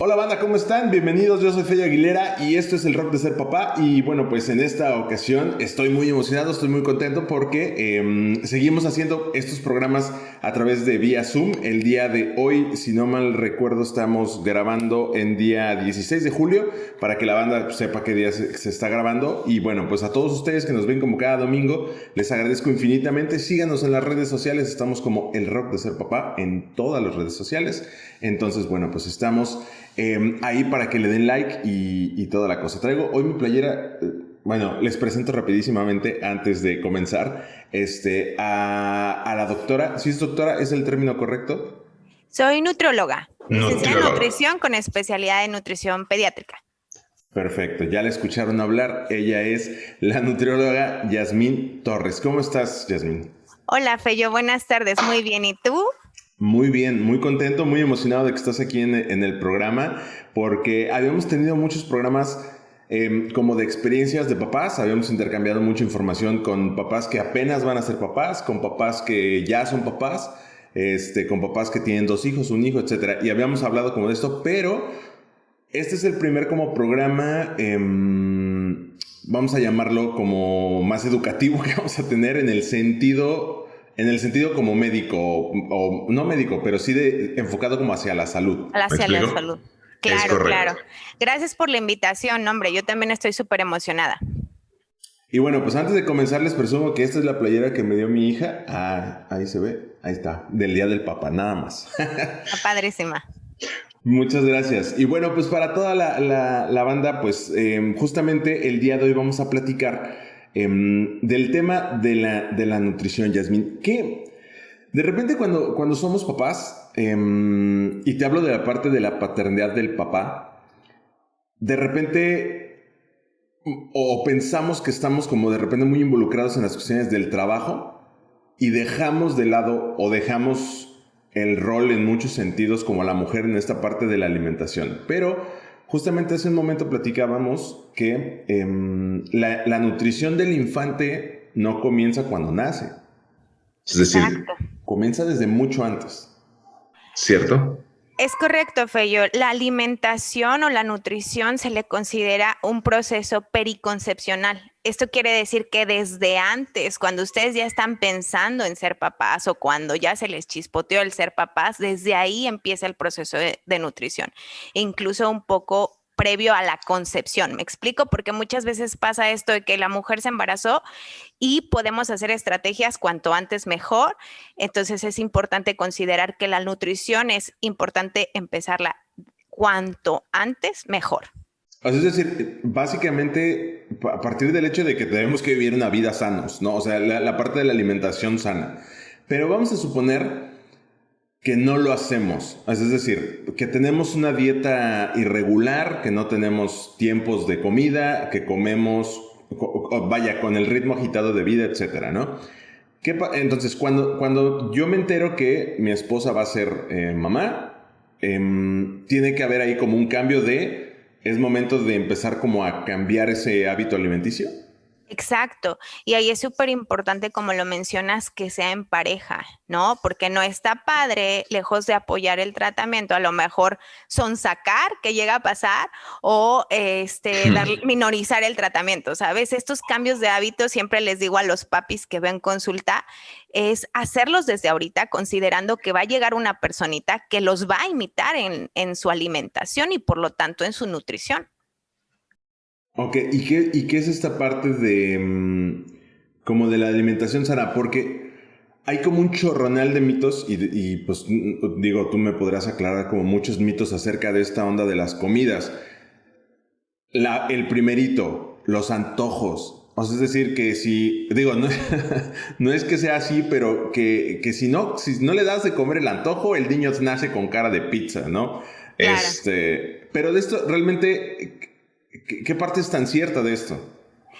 Hola banda, ¿cómo están? Bienvenidos, yo soy Fello Aguilera y esto es el Rock de Ser Papá. Y bueno, pues en esta ocasión estoy muy emocionado, estoy muy contento porque seguimos haciendo estos programas a través de vía Zoom. El día de hoy, si no mal recuerdo, estamos grabando en día 16 de julio para que la banda sepa qué día se está grabando. Y bueno, pues a todos ustedes que nos ven como cada domingo, les agradezco infinitamente. Síganos en las redes sociales, estamos como el Rock de Ser Papá en todas las redes sociales. Entonces, bueno, pues estamos ahí para que le den like y toda la cosa. Traigo hoy mi playera, bueno, les presento rapidísimamente antes de comenzar a la doctora. ¿Sí es doctora? ¿Es el término correcto? Soy nutrióloga, licenciada en Nutrióloga. nutrición con especialidad en nutrición pediátrica. Perfecto, ya la escucharon hablar. Ella es la nutrióloga Yasmín Torres. ¿Cómo estás, Yasmín? Hola, Feyo, buenas tardes. Muy bien, ¿y tú? Muy bien, muy contento, muy emocionado de que estás aquí en el programa, porque habíamos tenido muchos programas como de experiencias de papás, habíamos intercambiado mucha información con papás que apenas van a ser papás, con papás que ya son papás, con papás que tienen 2 hijos, un hijo, etcétera. Y habíamos hablado como de esto, pero este es el primer como programa, vamos a llamarlo como más educativo que vamos a tener en el sentido como médico, o no médico, pero sí enfocado como hacia la salud. ¿Me Hacia la explico? salud. Es Claro, correcto. claro. Gracias por la invitación, hombre. Yo también estoy súper emocionada. Y bueno, pues antes de comenzar les presumo que esta es la playera que me dio mi hija. Ah, ahí se ve, ahí está, del Día del Papá, nada más. Está padrísima. Muchas gracias. Y bueno, pues para toda la banda, pues justamente el día de hoy vamos a platicar del tema de la nutrición, Yasmín. Que de repente cuando somos papás, y te hablo de la parte de la paternidad del papá, de repente o pensamos que estamos como de repente muy involucrados en las cuestiones del trabajo y dejamos de lado o dejamos el rol en muchos sentidos como la mujer en esta parte de la alimentación. Pero justamente hace un momento platicábamos que la nutrición del infante no comienza cuando nace. Es decir, Exacto. comienza desde mucho antes. ¿Cierto? Es correcto, Feyo. La alimentación o la nutrición se le considera un proceso periconcepcional. Esto quiere decir que desde antes, cuando ustedes ya están pensando en ser papás o cuando ya se les chispoteó el ser papás, desde ahí empieza el proceso de nutrición. E incluso un poco previo a la concepción. ¿Me explico? Porque muchas veces pasa esto de que la mujer se embarazó y podemos hacer estrategias cuanto antes mejor. Entonces es importante considerar que la nutrición es importante empezarla cuanto antes mejor. O sea, es decir, básicamente a partir del hecho de que tenemos que vivir una vida sanos, ¿no? O sea, la parte de la alimentación sana. Pero vamos a suponer que no lo hacemos. Es decir, que tenemos una dieta irregular, que no tenemos tiempos de comida, que comemos, vaya, con el ritmo agitado de vida, etcétera, ¿no? Entonces, cuando yo me entero que mi esposa va a ser mamá, tiene que haber ahí como un cambio es momento de empezar como a cambiar ese hábito alimenticio. Exacto. Y ahí es súper importante, como lo mencionas, que sea en pareja, ¿no? Porque no está padre, lejos de apoyar el tratamiento, a lo mejor son sacar que llega a pasar o minorizar el tratamiento, ¿sabes? Estos cambios de hábitos, siempre les digo a los papis que ven consulta, es hacerlos desde ahorita, considerando que va a llegar una personita que los va a imitar en su alimentación y por lo tanto en su nutrición. Ok, ¿y qué es esta parte como de la alimentación sana? Porque hay como un chorronal de mitos pues digo, tú me podrás aclarar como muchos mitos acerca de esta onda de las comidas. El primerito, los antojos. O sea, es decir, que si, digo, no, no es que sea así, pero que si no le das de comer el antojo, el niño nace con cara de pizza, ¿no? Claro. Pero de esto, realmente, ¿qué parte es tan cierta de esto?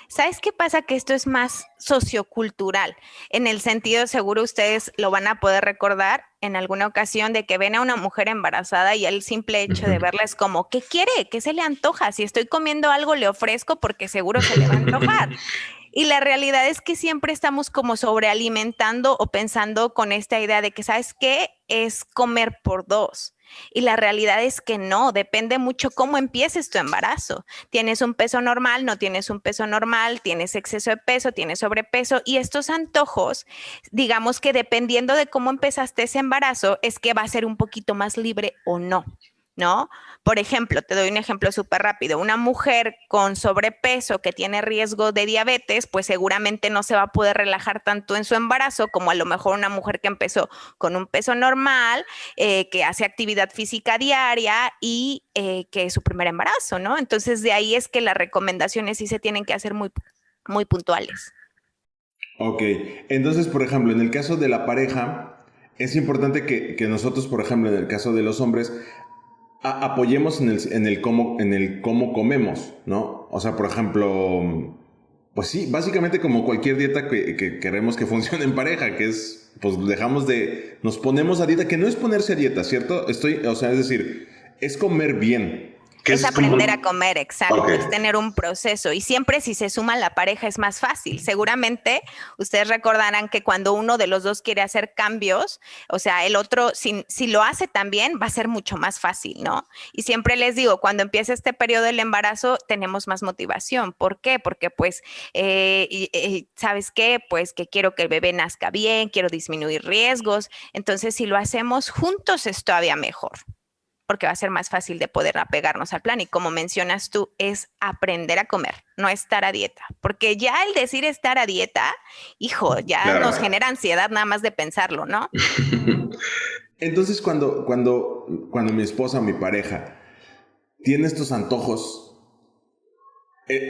¿Sabes qué pasa? Que esto es más sociocultural, en el sentido, seguro ustedes lo van a poder recordar en alguna ocasión, de que ven a una mujer embarazada y el simple hecho de Ujú. verla es como, ¿qué quiere? ¿Qué se le antoja? Si estoy comiendo algo, le ofrezco porque seguro se le va a antojar. Y la realidad es que siempre estamos como sobrealimentando o pensando con esta idea de que, ¿sabes qué? Es comer por dos. Y la realidad es que no, depende mucho cómo empieces tu embarazo. Tienes un peso normal, no tienes un peso normal, tienes exceso de peso, tienes sobrepeso y estos antojos, digamos que dependiendo de cómo empezaste ese embarazo, es que va a ser un poquito más libre o no. ¿No? Por ejemplo, te doy un ejemplo súper rápido. Una mujer con sobrepeso que tiene riesgo de diabetes, pues seguramente no se va a poder relajar tanto en su embarazo como a lo mejor una mujer que empezó con un peso normal, que hace actividad física diaria y que es su primer embarazo, ¿no? Entonces de ahí es que las recomendaciones sí se tienen que hacer muy, muy puntuales. Ok, entonces, por ejemplo, en el caso de la pareja, es importante que nosotros, por ejemplo, en el caso de los hombres, apoyemos en el cómo comemos, ¿no? O sea, por ejemplo, pues sí, básicamente como cualquier dieta que queremos que funcione en pareja, que es, pues nos ponemos a dieta, que no es ponerse a dieta, ¿cierto? O sea, es decir, es comer bien, que Es es como... aprender a comer, Ok. exacto, es tener un proceso y siempre si se suma la pareja es más fácil. Seguramente ustedes recordarán que cuando uno de los dos quiere hacer cambios, o sea, el otro, si lo hace también, va a ser mucho más fácil, ¿no? Y siempre les digo, cuando empieza este periodo del embarazo, tenemos más motivación. ¿Por qué? Porque pues, ¿sabes qué? Pues que quiero que el bebé nazca bien, quiero disminuir riesgos. Entonces, si lo hacemos juntos es todavía mejor porque va a ser más fácil de poder apegarnos al plan. Y como mencionas tú, es aprender a comer, no estar a dieta. Porque ya el decir estar a dieta, hijo, ya Claro. nos genera ansiedad nada más de pensarlo, ¿no? Entonces, cuando mi esposa, mi pareja, tiene estos antojos,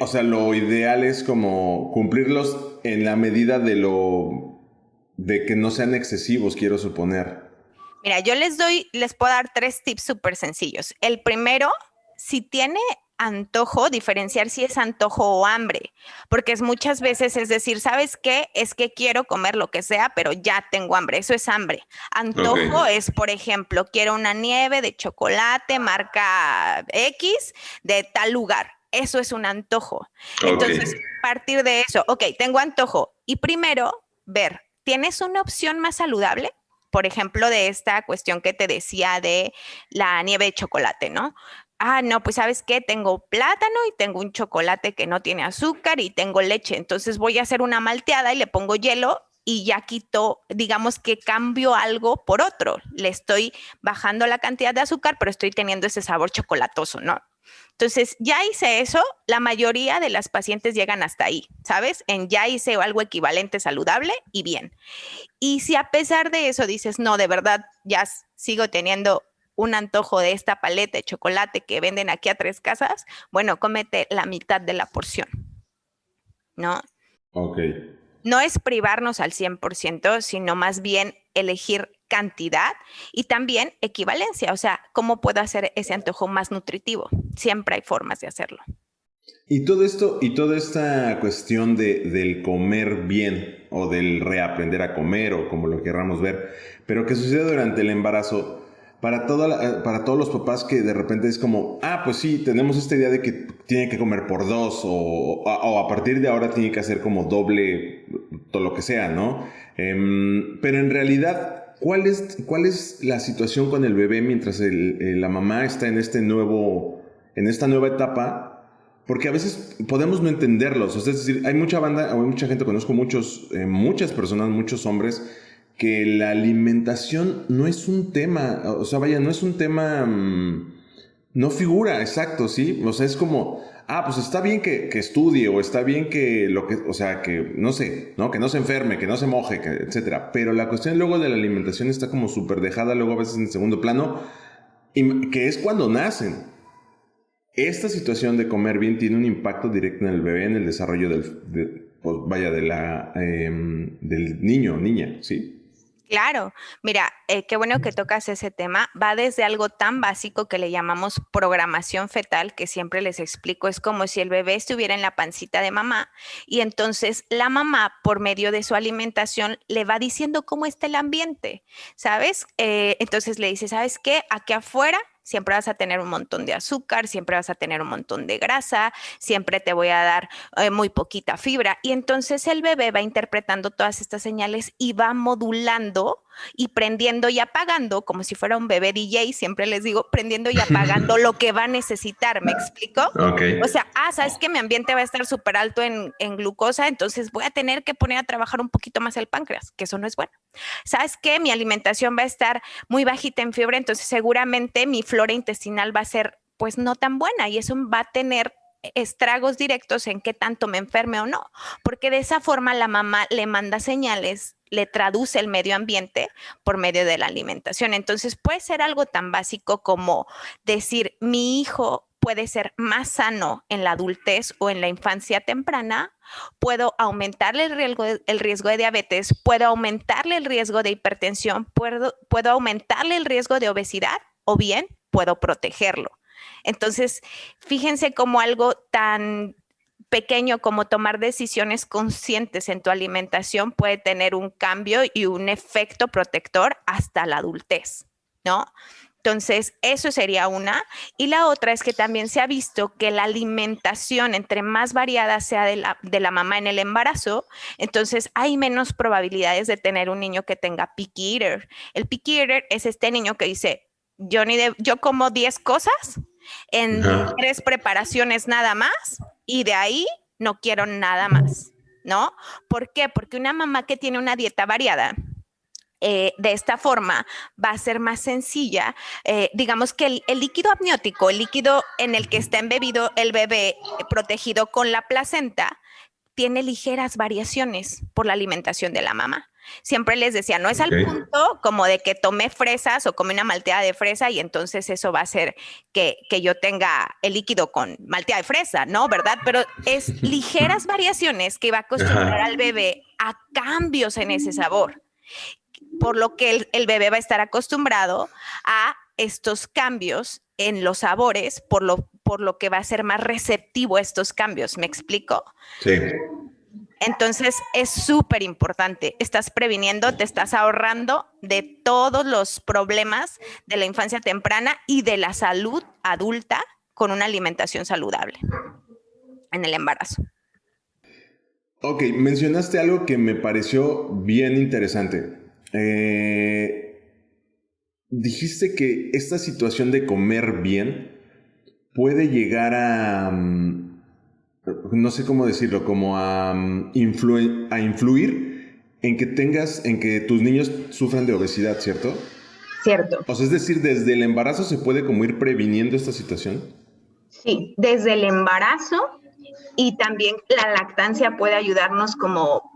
o sea, lo ideal es como cumplirlos en la medida de que no sean excesivos, quiero suponer. Mira, les puedo dar 3 tips súper sencillos. El primero, si tiene antojo, diferenciar si es antojo o hambre, porque es muchas veces es decir, ¿sabes qué? Es que quiero comer lo que sea, pero ya tengo hambre, eso es hambre. Antojo Ok. es, por ejemplo, quiero una nieve de chocolate marca X de tal lugar. Eso es un antojo. Ok. Entonces, partir de eso, ok, tengo antojo y primero ver, ¿tienes una opción más saludable? Por ejemplo, de esta cuestión que te decía de la nieve de chocolate, ¿no? Ah, no, pues sabes qué, tengo plátano y tengo un chocolate que no tiene azúcar y tengo leche, entonces voy a hacer una malteada y le pongo hielo y ya quito, digamos que cambio algo por otro. Le estoy bajando la cantidad de azúcar, pero estoy teniendo ese sabor chocolatoso, ¿no? Entonces, ya hice eso, la mayoría de las pacientes llegan hasta ahí, ¿sabes? En ya hice algo equivalente saludable y bien. Y si a pesar de eso dices, no, de verdad, ya sigo teniendo un antojo de esta paleta de chocolate que venden aquí a 3 casas, bueno, cómete la mitad de la porción, ¿no? Ok. No es privarnos al 100%, sino más bien elegir cantidad y también equivalencia, o sea, cómo puedo hacer ese antojo más nutritivo. Siempre hay formas de hacerlo. Y todo esto, y toda esta cuestión del comer bien o del reaprender a comer o como lo querramos ver, pero que sucede durante el embarazo, para todos los papás que de repente es como, ah, pues sí, tenemos esta idea de que tiene que comer por dos o a partir de ahora tiene que hacer como doble, todo lo que sea, ¿no? Pero en realidad, cuál es la situación con el bebé mientras la mamá está en en esta nueva etapa? Porque a veces podemos no entenderlos. O sea, es decir, hay mucha banda, hay mucha gente, conozco muchas personas, muchos hombres, que la alimentación no es un tema. O sea, vaya, no es un tema. No figura, exacto, ¿sí? O sea, es como, ah, pues está bien que estudie, o está bien o sea, que no sé, ¿no? Que no se enferme, que no se moje, etcétera. Pero la cuestión luego de la alimentación está como súper dejada, luego a veces en segundo plano, y que es cuando nacen. Esta situación de comer bien tiene un impacto directo en el bebé, en el desarrollo pues vaya, del niño o niña, ¿sí? Claro, mira, qué bueno que tocas ese tema. Va desde algo tan básico que le llamamos programación fetal, que siempre les explico, es como si el bebé estuviera en la pancita de mamá y entonces la mamá, por medio de su alimentación, le va diciendo cómo está el ambiente, ¿sabes? Entonces le dice, ¿sabes qué? Aquí afuera siempre vas a tener un montón de azúcar, siempre vas a tener un montón de grasa, siempre te voy a dar muy poquita fibra. Y entonces el bebé va interpretando todas estas señales y va modulando y prendiendo y apagando, como si fuera un bebé DJ, siempre les digo, prendiendo y apagando lo que va a necesitar, ¿me explico? Ok. O sea, ¿sabes que mi ambiente va a estar súper alto en glucosa? Entonces voy a tener que poner a trabajar un poquito más el páncreas, que eso no es bueno. ¿Sabes qué? Mi alimentación va a estar muy bajita en fibra, entonces seguramente mi flora intestinal va a ser pues no tan buena y eso va a tener estragos directos en qué tanto me enferme o no, porque de esa forma la mamá le manda señales, le traduce el medio ambiente por medio de la alimentación. Entonces puede ser algo tan básico como decir, mi hijo puede ser más sano en la adultez o en la infancia temprana, puedo aumentarle el riesgo de diabetes, puedo aumentarle el riesgo de hipertensión, puedo aumentarle el riesgo de obesidad o bien puedo protegerlo. Entonces, fíjense cómo algo tan pequeño como tomar decisiones conscientes en tu alimentación puede tener un cambio y un efecto protector hasta la adultez, ¿no? Entonces, eso sería una. Y la otra es que también se ha visto que la alimentación, entre más variada sea de la mamá en el embarazo, entonces hay menos probabilidades de tener un niño que tenga picky eater. El picky eater es este niño que dice, yo como 10 cosas en 3 preparaciones nada más y de ahí no quiero nada más, ¿no? ¿Por qué? Porque una mamá que tiene una dieta variada, de esta forma va a ser más sencilla. Digamos que el líquido amniótico, el líquido en el que está embebido el bebé protegido con la placenta, tiene ligeras variaciones por la alimentación de la mamá. Siempre les decía, no es al punto como de que tomé fresas o comí una malteada de fresa y entonces eso va a hacer que yo tenga el líquido con malteada de fresa, ¿no? ¿Verdad? Pero es ligeras variaciones que va a acostumbrar al bebé a cambios en ese sabor, por lo que el bebé va a estar acostumbrado a estos cambios en los sabores, por lo que va a ser más receptivo a estos cambios. ¿Me explico? Sí. Entonces es súper importante. Estás previniendo, te estás ahorrando de todos los problemas de la infancia temprana y de la salud adulta con una alimentación saludable en el embarazo. Ok, mencionaste algo que me pareció bien interesante. Dijiste que esta situación de comer bien puede llegar a, no sé cómo decirlo, como a, a influir en que tus niños sufran de obesidad, ¿cierto? Cierto. O sea, es decir, desde el embarazo se puede como ir previniendo esta situación. Sí, desde el embarazo y también la lactancia puede ayudarnos como...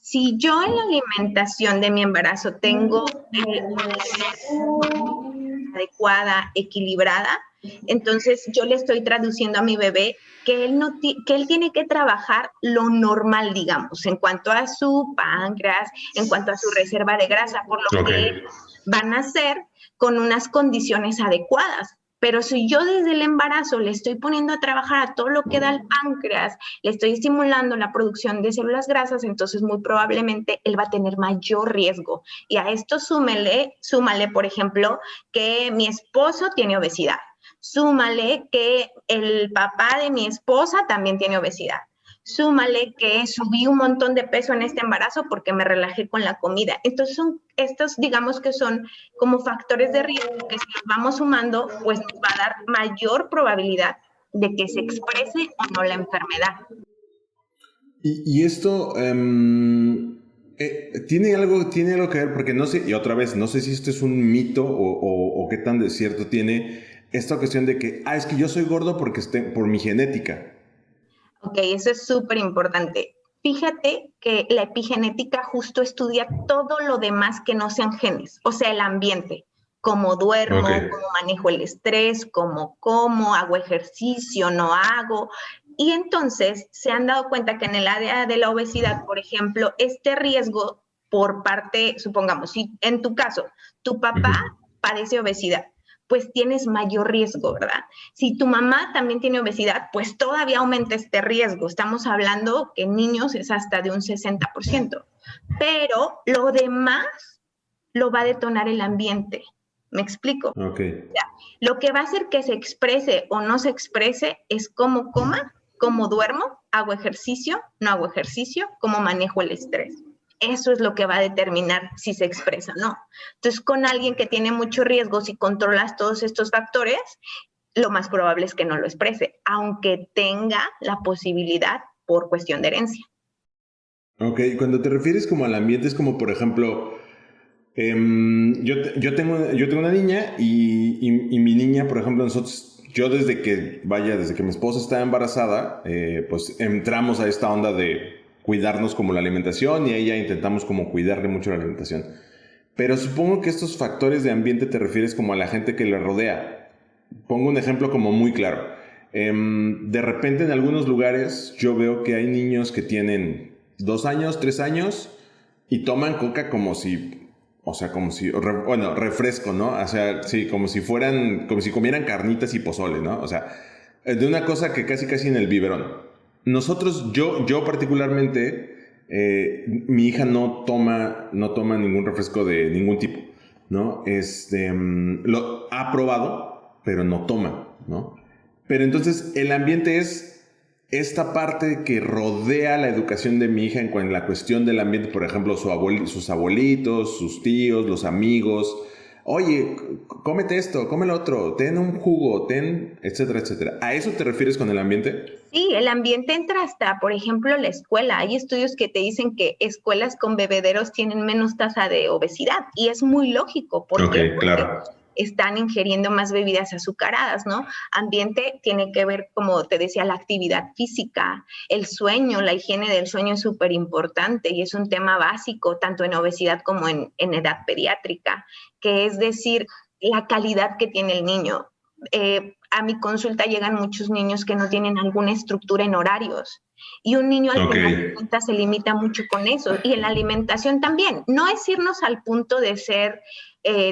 si yo en la alimentación de mi embarazo tengo adecuada, equilibrada, entonces yo le estoy traduciendo a mi bebé que él tiene que trabajar lo normal, digamos, en cuanto a su páncreas, en cuanto a su reserva de grasa, por lo que van a nacer con unas condiciones adecuadas. Pero si yo desde el embarazo le estoy poniendo a trabajar a todo lo que da el páncreas, le estoy estimulando la producción de células grasas, entonces muy probablemente él va a tener mayor riesgo. Y a esto súmale, por ejemplo, que mi esposo tiene obesidad. Súmale que el papá de mi esposa también tiene obesidad. Súmale que subí un montón de peso en este embarazo porque me relajé con la comida. Entonces estos digamos que son como factores de riesgo que si los vamos sumando, pues nos va a dar mayor probabilidad de que se exprese o no la enfermedad. Y esto tiene algo que ver, porque no sé, y otra vez, no sé si esto es un mito o qué tan de cierto tiene esta cuestión de que, es que yo soy gordo porque por mi genética. Ok, eso es súper importante. Fíjate que la epigenética justo estudia todo lo demás que no sean genes, o sea, el ambiente, cómo duermo, cómo manejo el estrés, cómo como, hago ejercicio, no hago. Y entonces se han dado cuenta que en el área de la obesidad, por ejemplo, este riesgo por parte, supongamos, si en tu caso, tu papá padece obesidad, pues tienes mayor riesgo, ¿verdad? Si tu mamá también tiene obesidad, pues todavía aumenta este riesgo. Estamos hablando que en niños es hasta de un 60%. Pero lo demás lo va a detonar el ambiente. ¿Me explico? Okay. O sea, lo que va a hacer que se exprese o no se exprese es cómo coma, cómo duermo, hago ejercicio, no hago ejercicio, cómo manejo el estrés. eso es lo que va a determinar si se expresa o no. Entonces, con alguien que tiene mucho riesgo, si controlas todos estos factores, lo más probable es que no lo exprese, aunque tenga la posibilidad por cuestión de herencia. Ok, cuando te refieres como al ambiente, es como, por ejemplo, yo tengo una niña y mi niña, por ejemplo, yo desde que mi esposa estaba embarazada, pues entramos a esta onda de cuidarnos como la alimentación y a ella intentamos como cuidarle mucho la alimentación. Pero supongo que estos factores de ambiente te refieres como a la gente que le rodea. Pongo un ejemplo como muy claro. De repente en algunos lugares yo veo que hay niños que tienen 2 años, 3 años y toman coca como si, refresco, ¿no? O sea, sí, como si comieran carnitas y pozole, ¿no? O sea, de una cosa que casi en el biberón. Yo particularmente, mi hija no toma ningún refresco de ningún tipo, ¿no? Lo ha probado, pero no toma, ¿no? Pero entonces el ambiente es esta parte que rodea la educación de mi hija en la cuestión del ambiente, por ejemplo, sus abuelitos, sus tíos, los amigos. Oye, cómete esto, come lo otro, ten un jugo, etcétera, etcétera. ¿A eso te refieres con el ambiente? Sí, el ambiente entra hasta, por ejemplo, la escuela. Hay estudios que te dicen que escuelas con bebederos tienen menos tasa de obesidad y es muy lógico. ¿Por qué? Claro. Están ingiriendo más bebidas azucaradas, ¿no? Ambiente tiene que ver, como te decía, la actividad física, el sueño, la higiene del sueño es súper importante y es un tema básico tanto en obesidad como en edad pediátrica, que es decir, la calidad que tiene el niño. A mi consulta llegan muchos niños que no tienen alguna estructura en horarios y un niño al final de cuentas se limita mucho con eso y en la alimentación también. No es irnos al punto de ser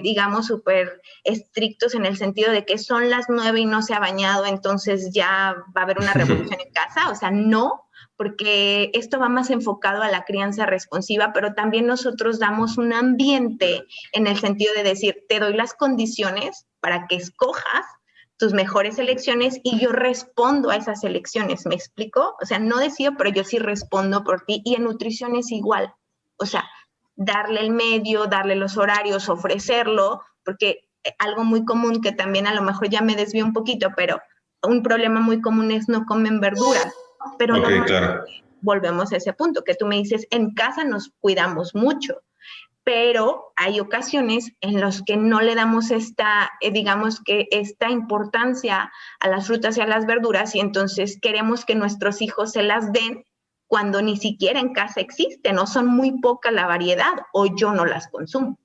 digamos, súper estrictos en el sentido de que son las 9 y no se ha bañado, entonces ya va a haber una revolución en casa. O sea, no, porque esto va más enfocado a la crianza responsiva, pero también nosotros damos un ambiente en el sentido de decir, te doy las condiciones para que escojas tus mejores elecciones y yo respondo a esas elecciones, ¿me explico? O sea, no decido, pero yo sí respondo por ti y en nutrición es igual. O sea, darle el medio, darle los horarios, ofrecerlo, porque algo muy común que también a lo mejor ya me desvío un poquito, pero un problema muy común es no comen verduras. Pero no, claro. Volvemos a ese punto, que tú me dices, en casa nos cuidamos mucho, pero hay ocasiones en las que no le damos esta importancia a las frutas y a las verduras y entonces queremos que nuestros hijos se las den cuando ni siquiera en casa existen o son muy poca la variedad o yo no las consumo.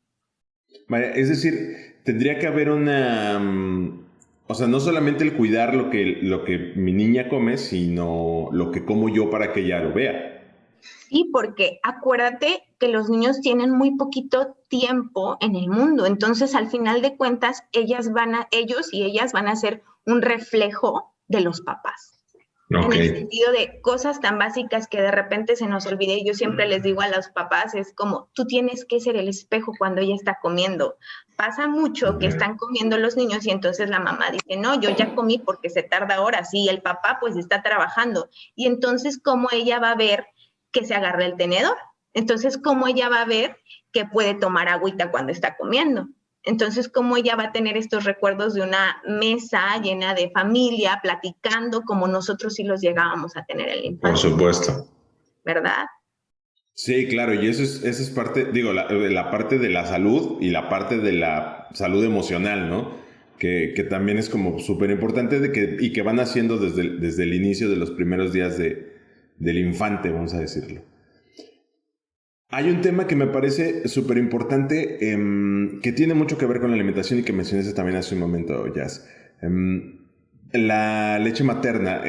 Es decir, tendría que haber o sea, no solamente el cuidar lo que mi niña come, sino lo que como yo para que ella lo vea. Sí, porque acuérdate que los niños tienen muy poquito tiempo en el mundo, entonces al final de cuentas ellos y ellas van a ser un reflejo de los papás. En el sentido de cosas tan básicas que de repente se nos olvida y yo siempre les digo a los papás, es como, tú tienes que ser el espejo cuando ella está comiendo. Pasa mucho que están comiendo los niños y entonces la mamá dice, no, yo ya comí porque se tarda horas y el papá pues está trabajando. Y entonces, ¿cómo ella va a ver que se agarra el tenedor? Entonces, ¿cómo ella va a ver que puede tomar agüita cuando está comiendo? Entonces, ¿cómo ella va a tener estos recuerdos de una mesa llena de familia, platicando como nosotros sí los llegábamos a tener en la infancia? Por supuesto. ¿Verdad? Sí, claro, y eso es parte, digo, la parte de la salud y la parte de la salud emocional, ¿no? Que también es como súper importante y que van haciendo desde el inicio de los primeros días del infante, vamos a decirlo. Hay un tema que me parece súper importante, que tiene mucho que ver con la alimentación y que mencionaste también hace un momento, Jazz. La leche materna,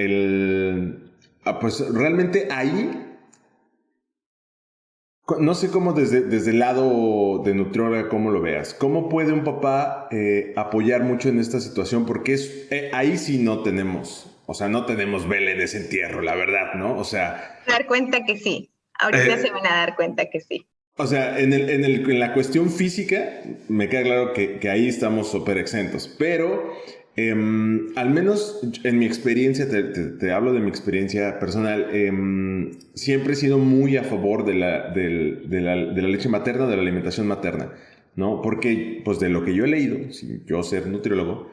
pues realmente ahí, no sé cómo desde el lado de nutrióloga, cómo lo veas. ¿Cómo puede un papá apoyar mucho en esta situación? Porque ahí sí no tenemos vela en ese entierro, la verdad, ¿no? O sea... Dar cuenta que sí. Ahorita se van a dar cuenta que sí. O sea, en la cuestión física, me queda claro que ahí estamos súper exentos. Pero Al menos en mi experiencia, te hablo de mi experiencia personal, siempre he sido muy a favor de la leche materna, de la alimentación materna, ¿no? Porque, pues de lo que yo he leído, sin yo ser nutriólogo,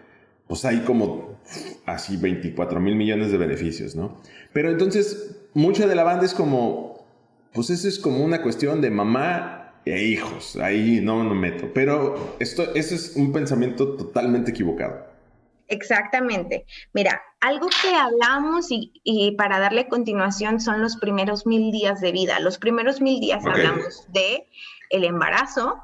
pues hay como así 24,000 millones de beneficios, ¿no? Pero entonces, mucha de la banda es como, pues eso es como una cuestión de mamá e hijos, ahí no meto. Pero eso es un pensamiento totalmente equivocado. Exactamente. Mira, algo que hablamos y para darle continuación son los primeros 1000 días de vida. Los primeros 1000 días hablamos de el embarazo,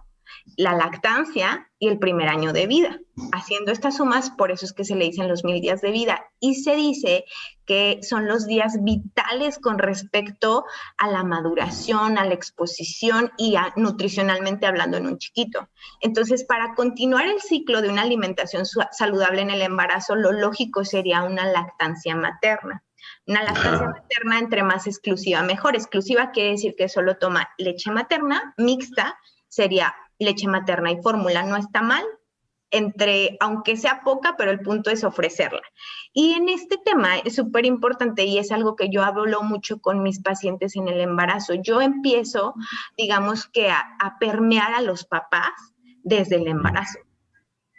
la lactancia y el primer año de vida. Haciendo estas sumas, por eso es que se le dicen los 1000 días de vida. Y se dice que son los días vitales con respecto a la maduración, a la exposición y nutricionalmente hablando en un chiquito. Entonces, para continuar el ciclo de una alimentación saludable en el embarazo, lo lógico sería una lactancia materna. Una lactancia materna, entre más exclusiva, mejor. Exclusiva quiere decir que solo toma leche materna, mixta sería leche materna y fórmula. No está mal, aunque sea poca, pero el punto es ofrecerla. Y en este tema es súper importante y es algo que yo hablo mucho con mis pacientes en el embarazo. Yo empiezo, digamos que a permear a los papás desde el embarazo.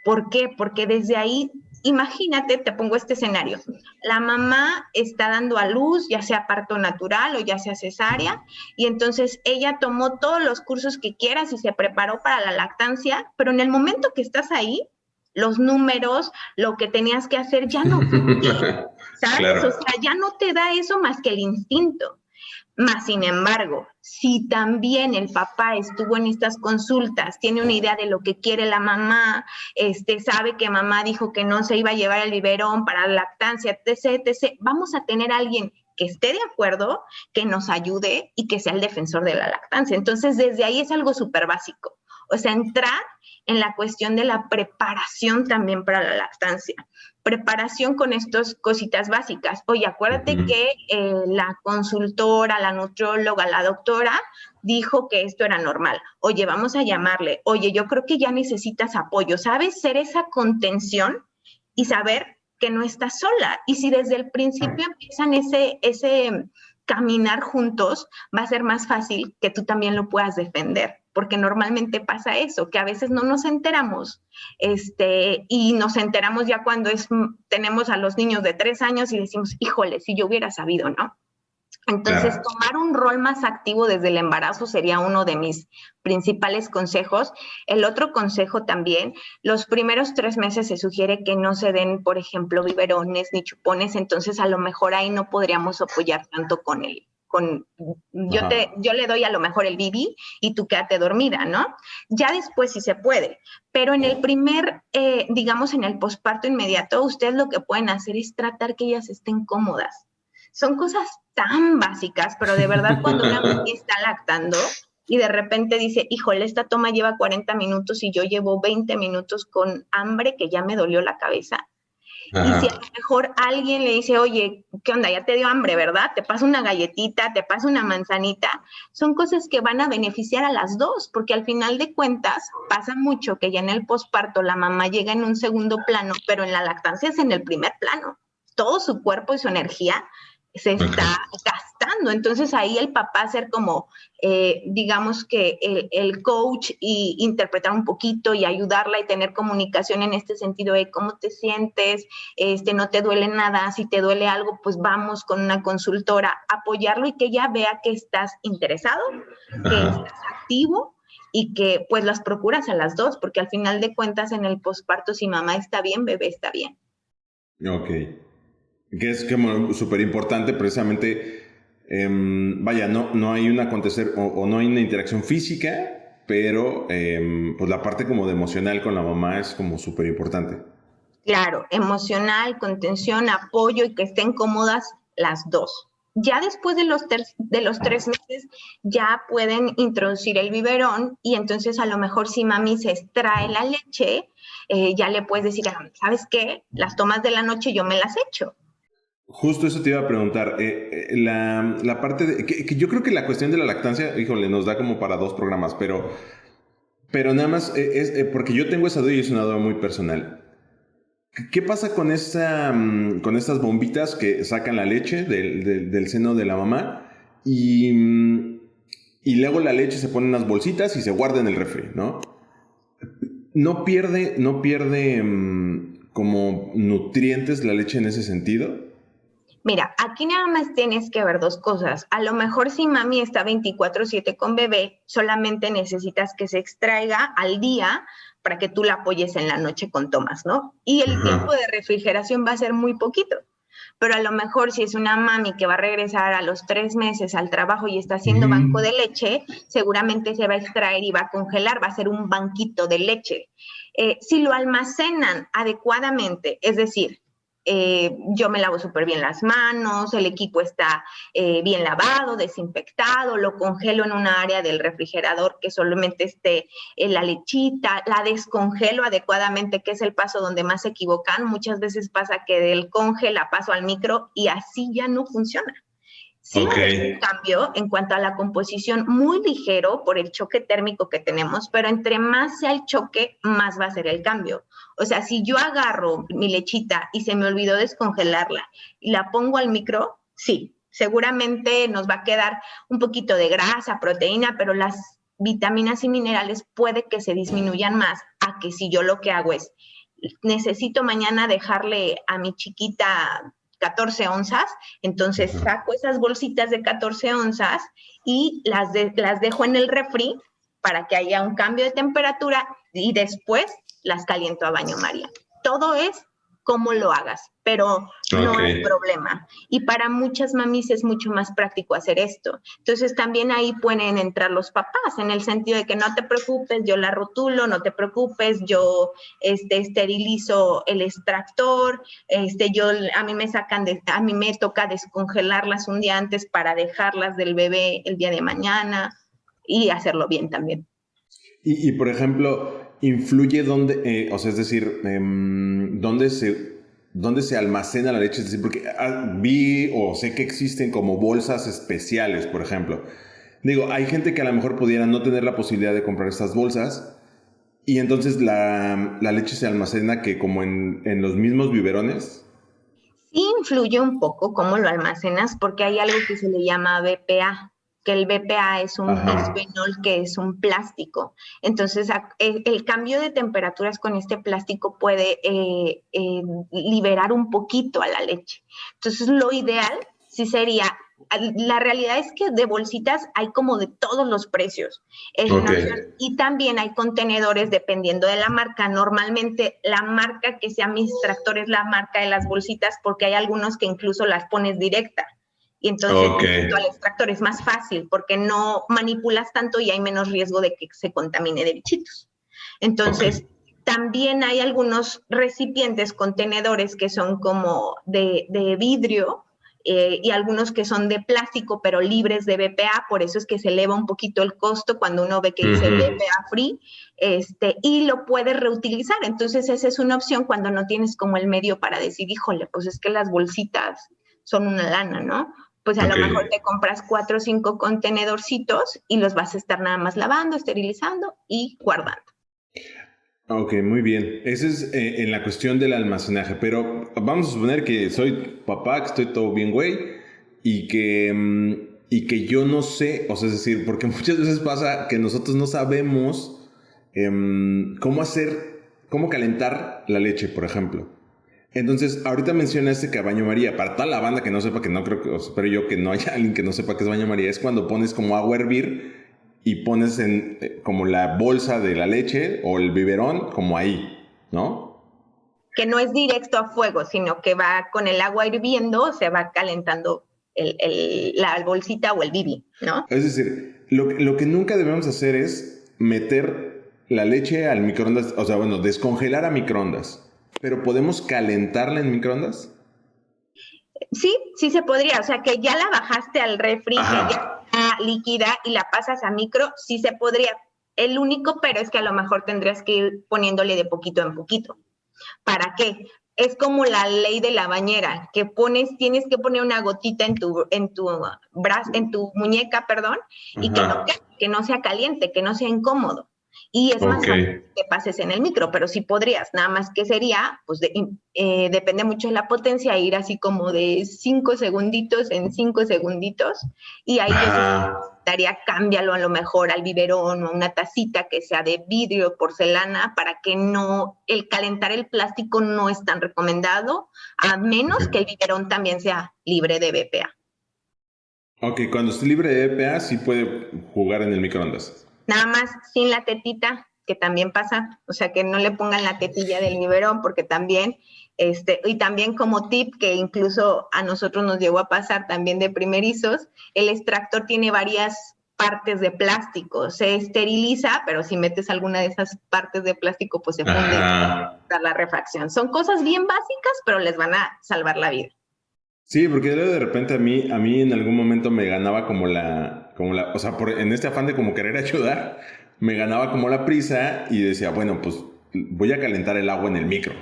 ¿Por qué? Porque desde ahí, imagínate, te pongo este escenario. La mamá está dando a luz, ya sea parto natural o ya sea cesárea, y entonces ella tomó todos los cursos que quieras y se preparó para la lactancia, pero en el momento que estás ahí, los números, lo que tenías que hacer ya no fluye, ¿sabes? Claro. O sea, ya no te da eso más que el instinto. Más sin embargo, si también el papá estuvo en estas consultas, tiene una idea de lo que quiere la mamá, sabe que mamá dijo que no se iba a llevar el biberón para la lactancia, etc., vamos a tener a alguien que esté de acuerdo, que nos ayude y que sea el defensor de la lactancia. Entonces, desde ahí es algo súper básico. O sea, entrar en la cuestión de la preparación también para la lactancia. Preparación con estas cositas básicas. Oye, acuérdate que la consultora, la nutrióloga, la doctora dijo que esto era normal. Oye, vamos a llamarle. Oye, yo creo que ya necesitas apoyo. ¿Sabes? Ser esa contención y saber que no estás sola. Y si desde el principio empiezan ese caminar juntos, va a ser más fácil que tú también lo puedas defender. Porque normalmente pasa eso, que a veces no nos enteramos, y nos enteramos ya cuando tenemos a los niños de 3 años y decimos, híjole, si yo hubiera sabido, ¿no? Entonces, claro, tomar un rol más activo desde el embarazo sería uno de mis principales consejos. El otro consejo también, los primeros 3 meses se sugiere que no se den, por ejemplo, biberones ni chupones, entonces a lo mejor ahí no podríamos apoyar tanto con él. Yo le doy a lo mejor el bibi y tú quédate dormida, ¿no? Ya después sí se puede, pero en el primer, digamos en el posparto inmediato, ustedes lo que pueden hacer es tratar que ellas estén cómodas. Son cosas tan básicas, pero de verdad cuando una mujer está lactando y de repente dice, híjole, esta toma lleva 40 minutos y yo llevo 20 minutos con hambre que ya me dolió la cabeza. Ajá. Y si a lo mejor alguien le dice, oye, ¿qué onda? Ya te dio hambre, ¿verdad? Te paso una galletita, te paso una manzanita. Son cosas que van a beneficiar a las dos, porque al final de cuentas pasa mucho que ya en el posparto la mamá llega en un segundo plano, pero en la lactancia es en el primer plano. Todo su cuerpo y su energía se está gastando. Entonces ahí el papá ser como, digamos que el coach y interpretar un poquito y ayudarla y tener comunicación en este sentido de cómo te sientes, no te duele nada, si te duele algo, pues vamos con una consultora, apoyarlo y que ella vea que estás interesado, que estás activo y que pues las procuras a las dos, porque al final de cuentas en el posparto si mamá está bien, bebé está bien. Ok. Que es como súper importante precisamente, vaya, no hay un acontecer o no hay una interacción física, pero pues la parte como de emocional con la mamá es como súper importante. Claro, emocional, contención, apoyo y que estén cómodas las dos. Ya después de los 3 meses ya pueden introducir el biberón y entonces a lo mejor si mami se extrae la leche, ya le puedes decir, ¿sabes qué? Las tomas de la noche yo me las echo. Justo eso te iba a preguntar, la parte de, que yo creo que la cuestión de la lactancia, híjole, nos da como para 2 programas, pero nada más, porque yo tengo esa duda y es una duda muy personal. ¿Qué pasa con con estas bombitas que sacan la leche del seno de la mamá y luego la leche se pone en unas bolsitas y se guarda en el refri, ¿no? ¿No pierde como nutrientes la leche en ese sentido? Mira, aquí nada más tienes que ver dos cosas. A lo mejor si mami está 24/7 con bebé, solamente necesitas que se extraiga al día para que tú la apoyes en la noche con tomas, ¿no? Y el tiempo de refrigeración va a ser muy poquito. Pero a lo mejor si es una mami que va a regresar a los 3 meses al trabajo y está haciendo banco de leche, seguramente se va a extraer y va a congelar, va a ser un banquito de leche. Si lo almacenan adecuadamente, es decir, yo me lavo súper bien las manos, el equipo está bien lavado, desinfectado, lo congelo en una área del refrigerador que solamente esté la lechita, la descongelo adecuadamente, que es el paso donde más se equivocan. Muchas veces pasa que del conge la paso al micro y así ya no funciona. Sí, okay. Un cambio en cuanto a la composición muy ligero por el choque térmico que tenemos, pero entre más sea el choque, más va a ser el cambio. O sea, si yo agarro mi lechita y se me olvidó descongelarla y la pongo al micro, sí, seguramente nos va a quedar un poquito de grasa, proteína, pero las vitaminas y minerales puede que se disminuyan más a que si yo lo que hago es, necesito mañana dejarle a mi chiquita 14 onzas, entonces saco esas bolsitas de 14 onzas y las dejo en el refri para que haya un cambio de temperatura y después las caliento a baño María. Todo es cómo lo hagas, pero no hay problema. Y para muchas mamis es mucho más práctico hacer esto. Entonces también ahí pueden entrar los papás en el sentido de que no te preocupes, yo la rotulo, no te preocupes, yo esterilizo el extractor, a mí me toca descongelarlas un día antes para dejarlas del bebé el día de mañana y hacerlo bien también. Y por ejemplo, influye dónde, o sea, es decir, dónde se almacena la leche. Es decir, porque vi o sé que existen como bolsas especiales, por ejemplo. Digo, hay gente que a lo mejor pudiera no tener la posibilidad de comprar estas bolsas y entonces la leche se almacena que como en los mismos biberones. Sí influye un poco cómo lo almacenas porque hay algo que se le llama BPA, que el BPA es un bisfenol que es un plástico. Entonces, el cambio de temperaturas con este plástico puede liberar un poquito a la leche. Entonces, lo ideal sí sería, la realidad es que de bolsitas hay como de todos los precios. Es una opción. Y también hay contenedores dependiendo de la marca. Normalmente la marca que sea mi extractor es la marca de las bolsitas porque hay algunos que incluso las pones directa. Y entonces al extractor es más fácil porque no manipulas tanto y hay menos riesgo de que se contamine de bichitos. Entonces, también hay algunos recipientes, contenedores que son como de vidrio y algunos que son de plástico pero libres de BPA, por eso es que se eleva un poquito el costo cuando uno ve que dice BPA free, y lo puedes reutilizar. Entonces, esa es una opción cuando no tienes como el medio para decir, híjole, pues es que las bolsitas son una lana, ¿no? Pues a lo mejor te compras 4 o 5 contenedorcitos y los vas a estar nada más lavando, esterilizando y guardando. Ok, muy bien. Ese es en la cuestión del almacenaje, pero vamos a suponer que soy papá, que estoy todo bien güey y que yo no sé, o sea, es decir, porque muchas veces pasa que nosotros no sabemos cómo calentar la leche, por ejemplo. Entonces, ahorita mencionaste que a baño María, para toda la banda que no sepa, que no creo que, espero yo que no haya alguien que no sepa qué es baño María, es cuando pones como agua a hervir y pones en como la bolsa de la leche o el biberón como ahí, ¿no? Que no es directo a fuego, sino que va con el agua hirviendo, se va calentando la bolsita o el bibi, ¿no? Es decir, lo que nunca debemos hacer es meter la leche al microondas, o sea, bueno, descongelar a microondas. ¿Pero podemos calentarla en microondas? Sí, sí se podría. O sea, que ya la bajaste al refri, que ya está líquida y la pasas a micro, sí se podría. El único pero es que a lo mejor tendrías que ir poniéndole de poquito en poquito. ¿Para qué? Es como la ley de la bañera, que tienes que poner una gotita en tu muñeca, y que no sea caliente, que no sea incómodo. Y es más fácil que pases en el micro, pero sí podrías, nada más que sería, pues depende mucho de la potencia, ir así como de 5 segunditos en 5 segunditos, y ahí yo sí daría, cámbialo a lo mejor al biberón o a una tacita que sea de vidrio o porcelana, para que no, el calentar el plástico no es tan recomendado, a menos que el biberón también sea libre de BPA. Ok, cuando esté libre de BPA sí puede jugar en el microondas. Nada más sin la tetita, que también pasa, o sea, que no le pongan la tetilla del biberón, porque también, y también como tip, que incluso a nosotros nos llegó a pasar también de primerizos, el extractor tiene varias partes de plástico, se esteriliza, pero si metes alguna de esas partes de plástico, pues se funde para la refracción. Son cosas bien básicas, pero les van a salvar la vida. Sí, porque luego de repente a mí en algún momento me ganaba como la, o sea, en este afán de como querer ayudar, me ganaba como la prisa y decía, bueno, pues voy a calentar el agua en el micro.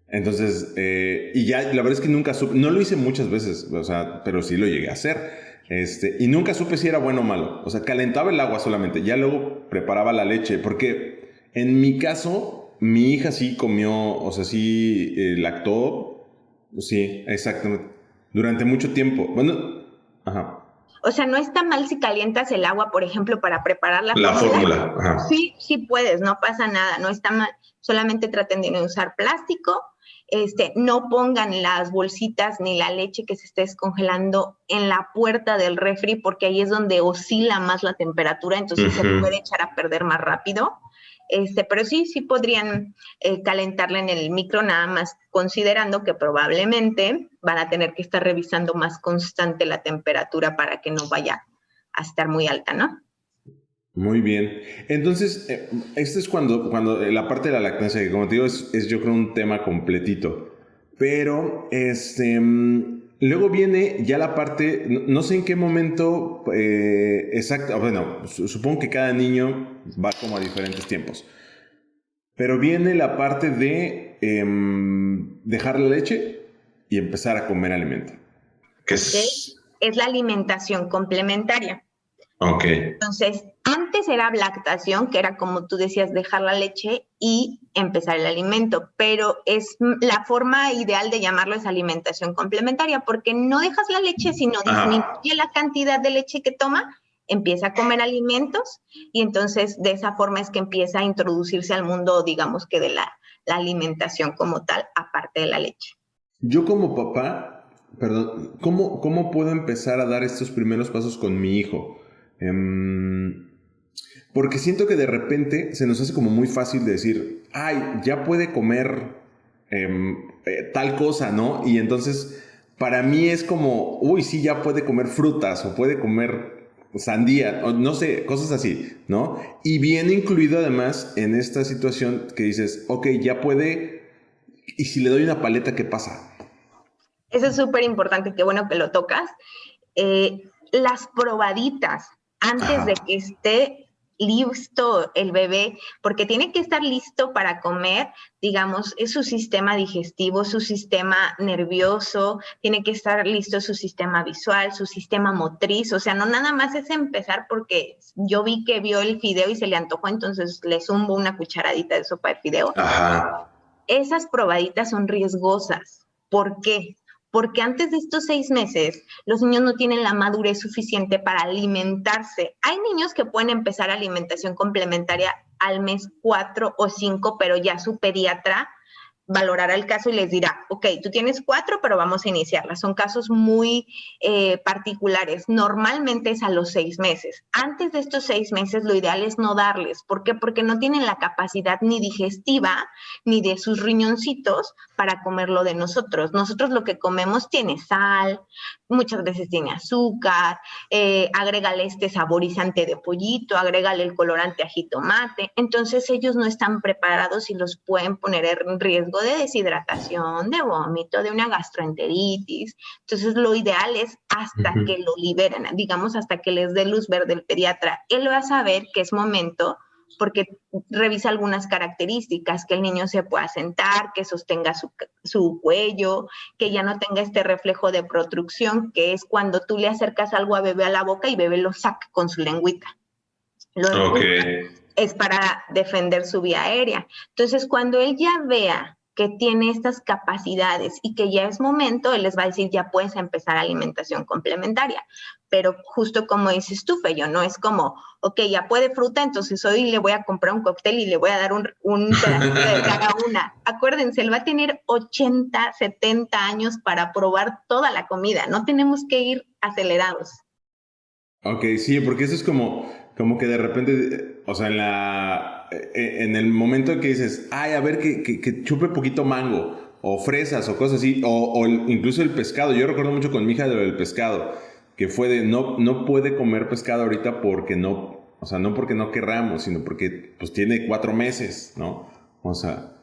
Entonces, y ya, la verdad es que nunca supe, no lo hice muchas veces, o sea, pero sí lo llegué a hacer. Y nunca supe si era bueno o malo. O sea, calentaba el agua solamente, ya luego preparaba la leche, porque en mi caso, mi hija sí comió, o sea, sí lactó, sí, exactamente. Durante mucho tiempo. Bueno, ajá. O sea, no está mal si calientas el agua, por ejemplo, para preparar la fórmula. Ajá. Sí, sí puedes, no pasa nada, no está mal. Solamente traten de no usar plástico. No pongan las bolsitas ni la leche que se esté descongelando en la puerta del refri, porque ahí es donde oscila más la temperatura, entonces se puede echar a perder más rápido. Pero sí podrían calentarla en el micro, nada más considerando que probablemente van a tener que estar revisando más constante la temperatura para que no vaya a estar muy alta, ¿no? Muy bien. Entonces, esto es cuando la parte de la lactancia, que como te digo, es yo creo un tema completito. Pero, luego viene ya la parte, no sé en qué momento exacto, bueno, supongo que cada niño va como a diferentes tiempos. Pero viene la parte de dejar la leche y empezar a comer alimento. ¿Qué es? Es la alimentación complementaria. Ok. Entonces, antes era lactación, que era como tú decías, dejar la leche y empezar el alimento, pero es la forma ideal de llamarlo es alimentación complementaria, porque no dejas la leche, sino disminuye la cantidad de leche que toma, empieza a comer alimentos y entonces de esa forma es que empieza a introducirse al mundo, digamos que de la alimentación como tal, aparte de la leche. Yo como papá, perdón, ¿cómo puedo empezar a dar estos primeros pasos con mi hijo? Porque siento que de repente se nos hace como muy fácil de decir, ay, ya puede comer tal cosa, ¿no? Y entonces para mí es como, uy, sí, ya puede comer frutas o puede comer sandía, o no sé, cosas así, ¿no? Y viene incluido además en esta situación que dices, ok, ya puede, y si le doy una paleta, ¿qué pasa? Eso es súper importante, qué bueno que lo tocas. Las probaditas antes de que esté listo el bebé, porque tiene que estar listo para comer, digamos, es su sistema digestivo, su sistema nervioso, tiene que estar listo su sistema visual, su sistema motriz, o sea, no nada más es empezar porque yo vi que vio el fideo y se le antojó, entonces le zumbo una cucharadita de sopa de fideo. Ajá. Esas probaditas son riesgosas. ¿Por qué? Porque antes de estos 6 meses, los niños no tienen la madurez suficiente para alimentarse. Hay niños que pueden empezar alimentación complementaria al mes 4 o 5, pero ya su pediatra valorará el caso y les dirá, ok, tú tienes 4, pero vamos a iniciarla. Son casos muy particulares. Normalmente es a los 6 meses. Antes de estos 6 meses, lo ideal es no darles. ¿Por qué? Porque no tienen la capacidad ni digestiva ni de sus riñoncitos para comerlo de nosotros. Nosotros lo que comemos tiene sal, muchas veces tiene azúcar, agrégale este saborizante de pollito, agrégale el colorante a jitomate. Entonces ellos no están preparados y los pueden poner en riesgo de deshidratación, de vómito, de una gastroenteritis. Entonces lo ideal es hasta que lo liberen, digamos hasta que les dé luz verde el pediatra. Él va a saber que es momento porque revisa algunas características, que el niño se pueda sentar, que sostenga su cuello, que ya no tenga este reflejo de protrucción, que es cuando tú le acercas algo a bebé a la boca y bebé lo saca con su lengüita. es para defender su vía aérea. Entonces, cuando él ya vea que tiene estas capacidades y que ya es momento, él les va a decir, ya puedes empezar alimentación complementaria. Pero justo como dices tú, Feyo, no es como, ok, ya puede fruta, entonces hoy le voy a comprar un cóctel y le voy a dar un pedacito de cada una. Acuérdense, él va a tener 80, 70 años para probar toda la comida. No tenemos que ir acelerados. Ok, sí, porque eso es como que de repente, o sea, en el momento en que dices, ay, a ver, que chupe poquito mango, o fresas, o cosas así, o incluso el pescado. Yo recuerdo mucho con mi hija del pescado, que fue de, no puede comer pescado ahorita porque no, o sea, no porque no querramos, sino porque pues tiene 4 meses, ¿no? O sea,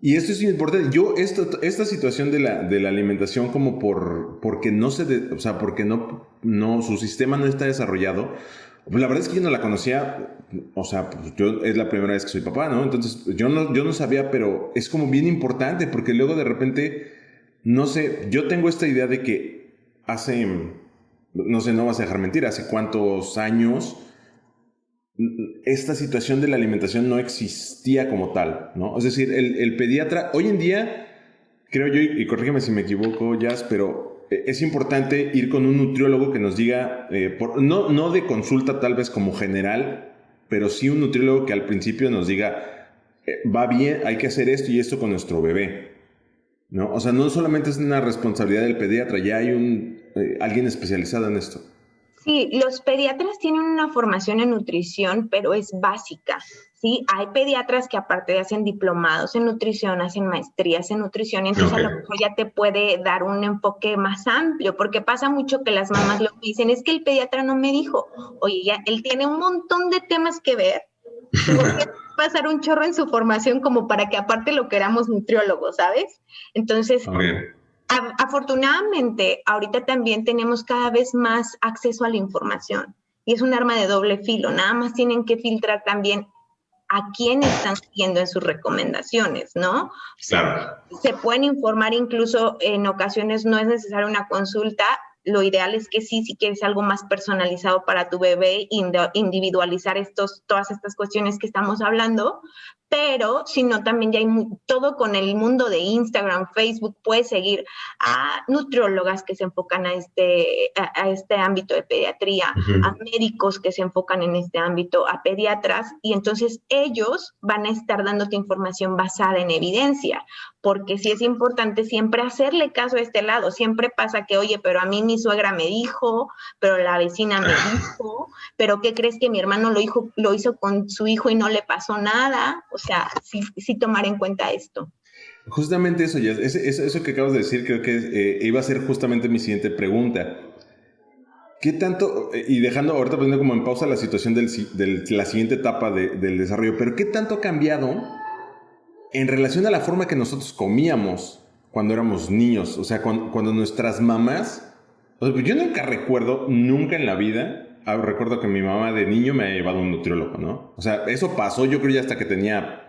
y esto es importante. Yo, esta situación de la alimentación como porque no o sea, porque no, su sistema no está desarrollado. Pues la verdad es que yo no la conocía, o sea, pues yo es la primera vez que soy papá, ¿no? Entonces yo no sabía, pero es como bien importante porque luego de repente, no sé, yo tengo esta idea de que hace, no sé, no vas a dejar mentir, hace cuántos años esta situación de la alimentación no existía como tal, ¿no? Es decir, el pediatra, hoy en día, creo yo, y corrígeme si me equivoco, Jazz, pero es importante ir con un nutriólogo que nos diga, no de consulta tal vez como general, pero sí un nutriólogo que al principio nos diga, va bien, hay que hacer esto y esto con nuestro bebé, ¿no? O sea, no solamente es una responsabilidad del pediatra, ya hay alguien especializado en esto. Sí, los pediatras tienen una formación en nutrición, pero es básica, ¿sí? Hay pediatras que aparte hacen diplomados en nutrición, hacen maestrías en nutrición, y entonces a lo mejor ya te puede dar un enfoque más amplio, porque pasa mucho que las mamás lo que dicen es que el pediatra no me dijo, oye, ya él tiene un montón de temas que ver, tuvo que pasar un chorro en su formación como para que aparte lo queramos nutriólogos, ¿sabes? Entonces... Afortunadamente, ahorita también tenemos cada vez más acceso a la información y es un arma de doble filo. Nada más tienen que filtrar también a quién están siguiendo en sus recomendaciones, ¿no? O sea, Claro. se pueden informar incluso en ocasiones no es necesaria una consulta. Lo ideal es que sí, si quieres algo más personalizado para tu bebé, individualizar todas estas cuestiones que estamos hablando, pero si no, también ya hay todo con el mundo de Instagram, Facebook, puedes seguir a nutriólogas que se enfocan a este ámbito de pediatría, a médicos que se enfocan en este ámbito, a pediatras, y entonces ellos van a estar dándote información basada en evidencia, porque sí es importante siempre hacerle caso a este lado. Siempre pasa que, oye, pero a mí mi suegra me dijo, pero la vecina me dijo, pero ¿qué crees que mi hermano lo hizo con su hijo y no le pasó nada? O sea, sí tomar en cuenta esto. Justamente eso, ya, eso que acabas de decir, creo que iba a ser justamente mi siguiente pregunta. ¿Qué tanto, y dejando ahorita poniendo como en pausa la situación de la siguiente etapa del desarrollo, pero qué tanto ha cambiado en relación a la forma que nosotros comíamos cuando éramos niños? O sea, cuando nuestras mamás, o sea, yo nunca recuerdo, nunca en la vida, recuerdo que mi mamá de niño me ha llevado a un nutriólogo, ¿no? O sea, eso pasó yo creo ya hasta que ya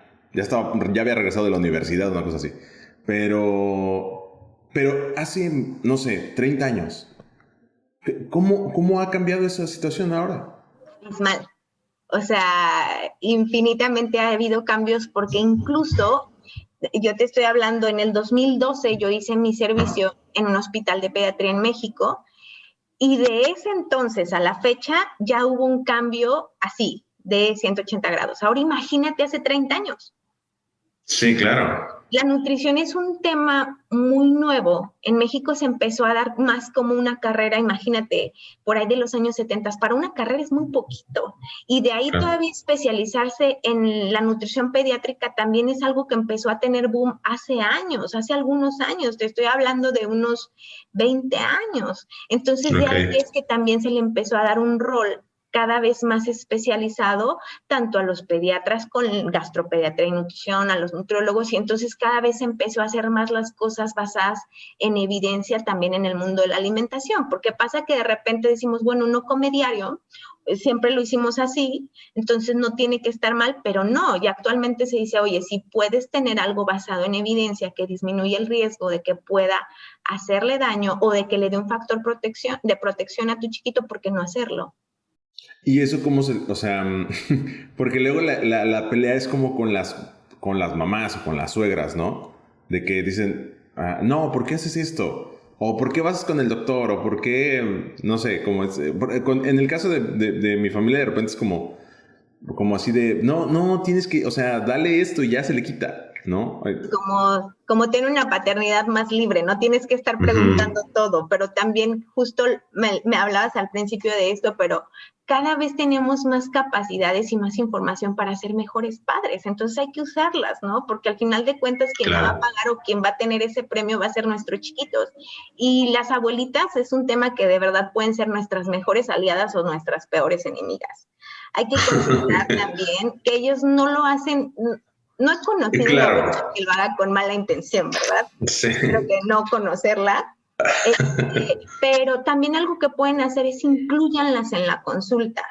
había regresado de la universidad, una cosa así. Pero hace, no sé, 30 años. ¿Cómo ha cambiado esa situación ahora? Es mal. O sea, infinitamente ha habido cambios porque incluso, yo te estoy hablando, en el 2012 yo hice mi servicio en un hospital de pediatría en México y de ese entonces a la fecha ya hubo un cambio así, de 180 grados. Ahora imagínate hace 30 años. Sí, claro. La nutrición es un tema muy nuevo. En México se empezó a dar más como una carrera, imagínate, por ahí de los años 70. Para una carrera es muy poquito. Y de ahí todavía especializarse en la nutrición pediátrica también es algo que empezó a tener boom hace años, hace algunos años. Te estoy hablando de unos 20 años. Entonces de ahí es que también se le empezó a dar un rol cada vez más especializado, tanto a los pediatras con gastropediatría y nutrición, a los nutriólogos, y entonces cada vez empezó a hacer más las cosas basadas en evidencia también en el mundo de la alimentación, porque pasa que de repente decimos, bueno, no come diario, siempre lo hicimos así, entonces no tiene que estar mal, pero no, y actualmente se dice, oye, si puedes tener algo basado en evidencia que disminuye el riesgo de que pueda hacerle daño o de que le dé un factor de protección a tu chiquito, ¿por qué no hacerlo? Y eso como o sea, porque luego la pelea es como con las mamás o con las suegras, ¿no? De que dicen, no, ¿por qué haces esto? O ¿por qué vas con el doctor? O ¿por qué, no sé, como es, en el caso de mi familia de repente es como así de, no, no, tienes que, o sea, dale esto y ya se le quita, ¿no? Como tener una paternidad más libre, no tienes que estar preguntando todo, pero también justo me hablabas al principio de esto, pero cada vez tenemos más capacidades y más información para ser mejores padres, entonces hay que usarlas, ¿no? Porque al final de cuentas quien la va a pagar o quien va a tener ese premio va a ser nuestros chiquitos. Y las abuelitas es un tema que de verdad pueden ser nuestras mejores aliadas o nuestras peores enemigas. Hay que considerar también que ellos no lo hacen. No es conocido Claro. que lo haga con mala intención, ¿verdad? Sí. Espero que no conocerla. Pero también algo que pueden hacer es incluyanlas en la consulta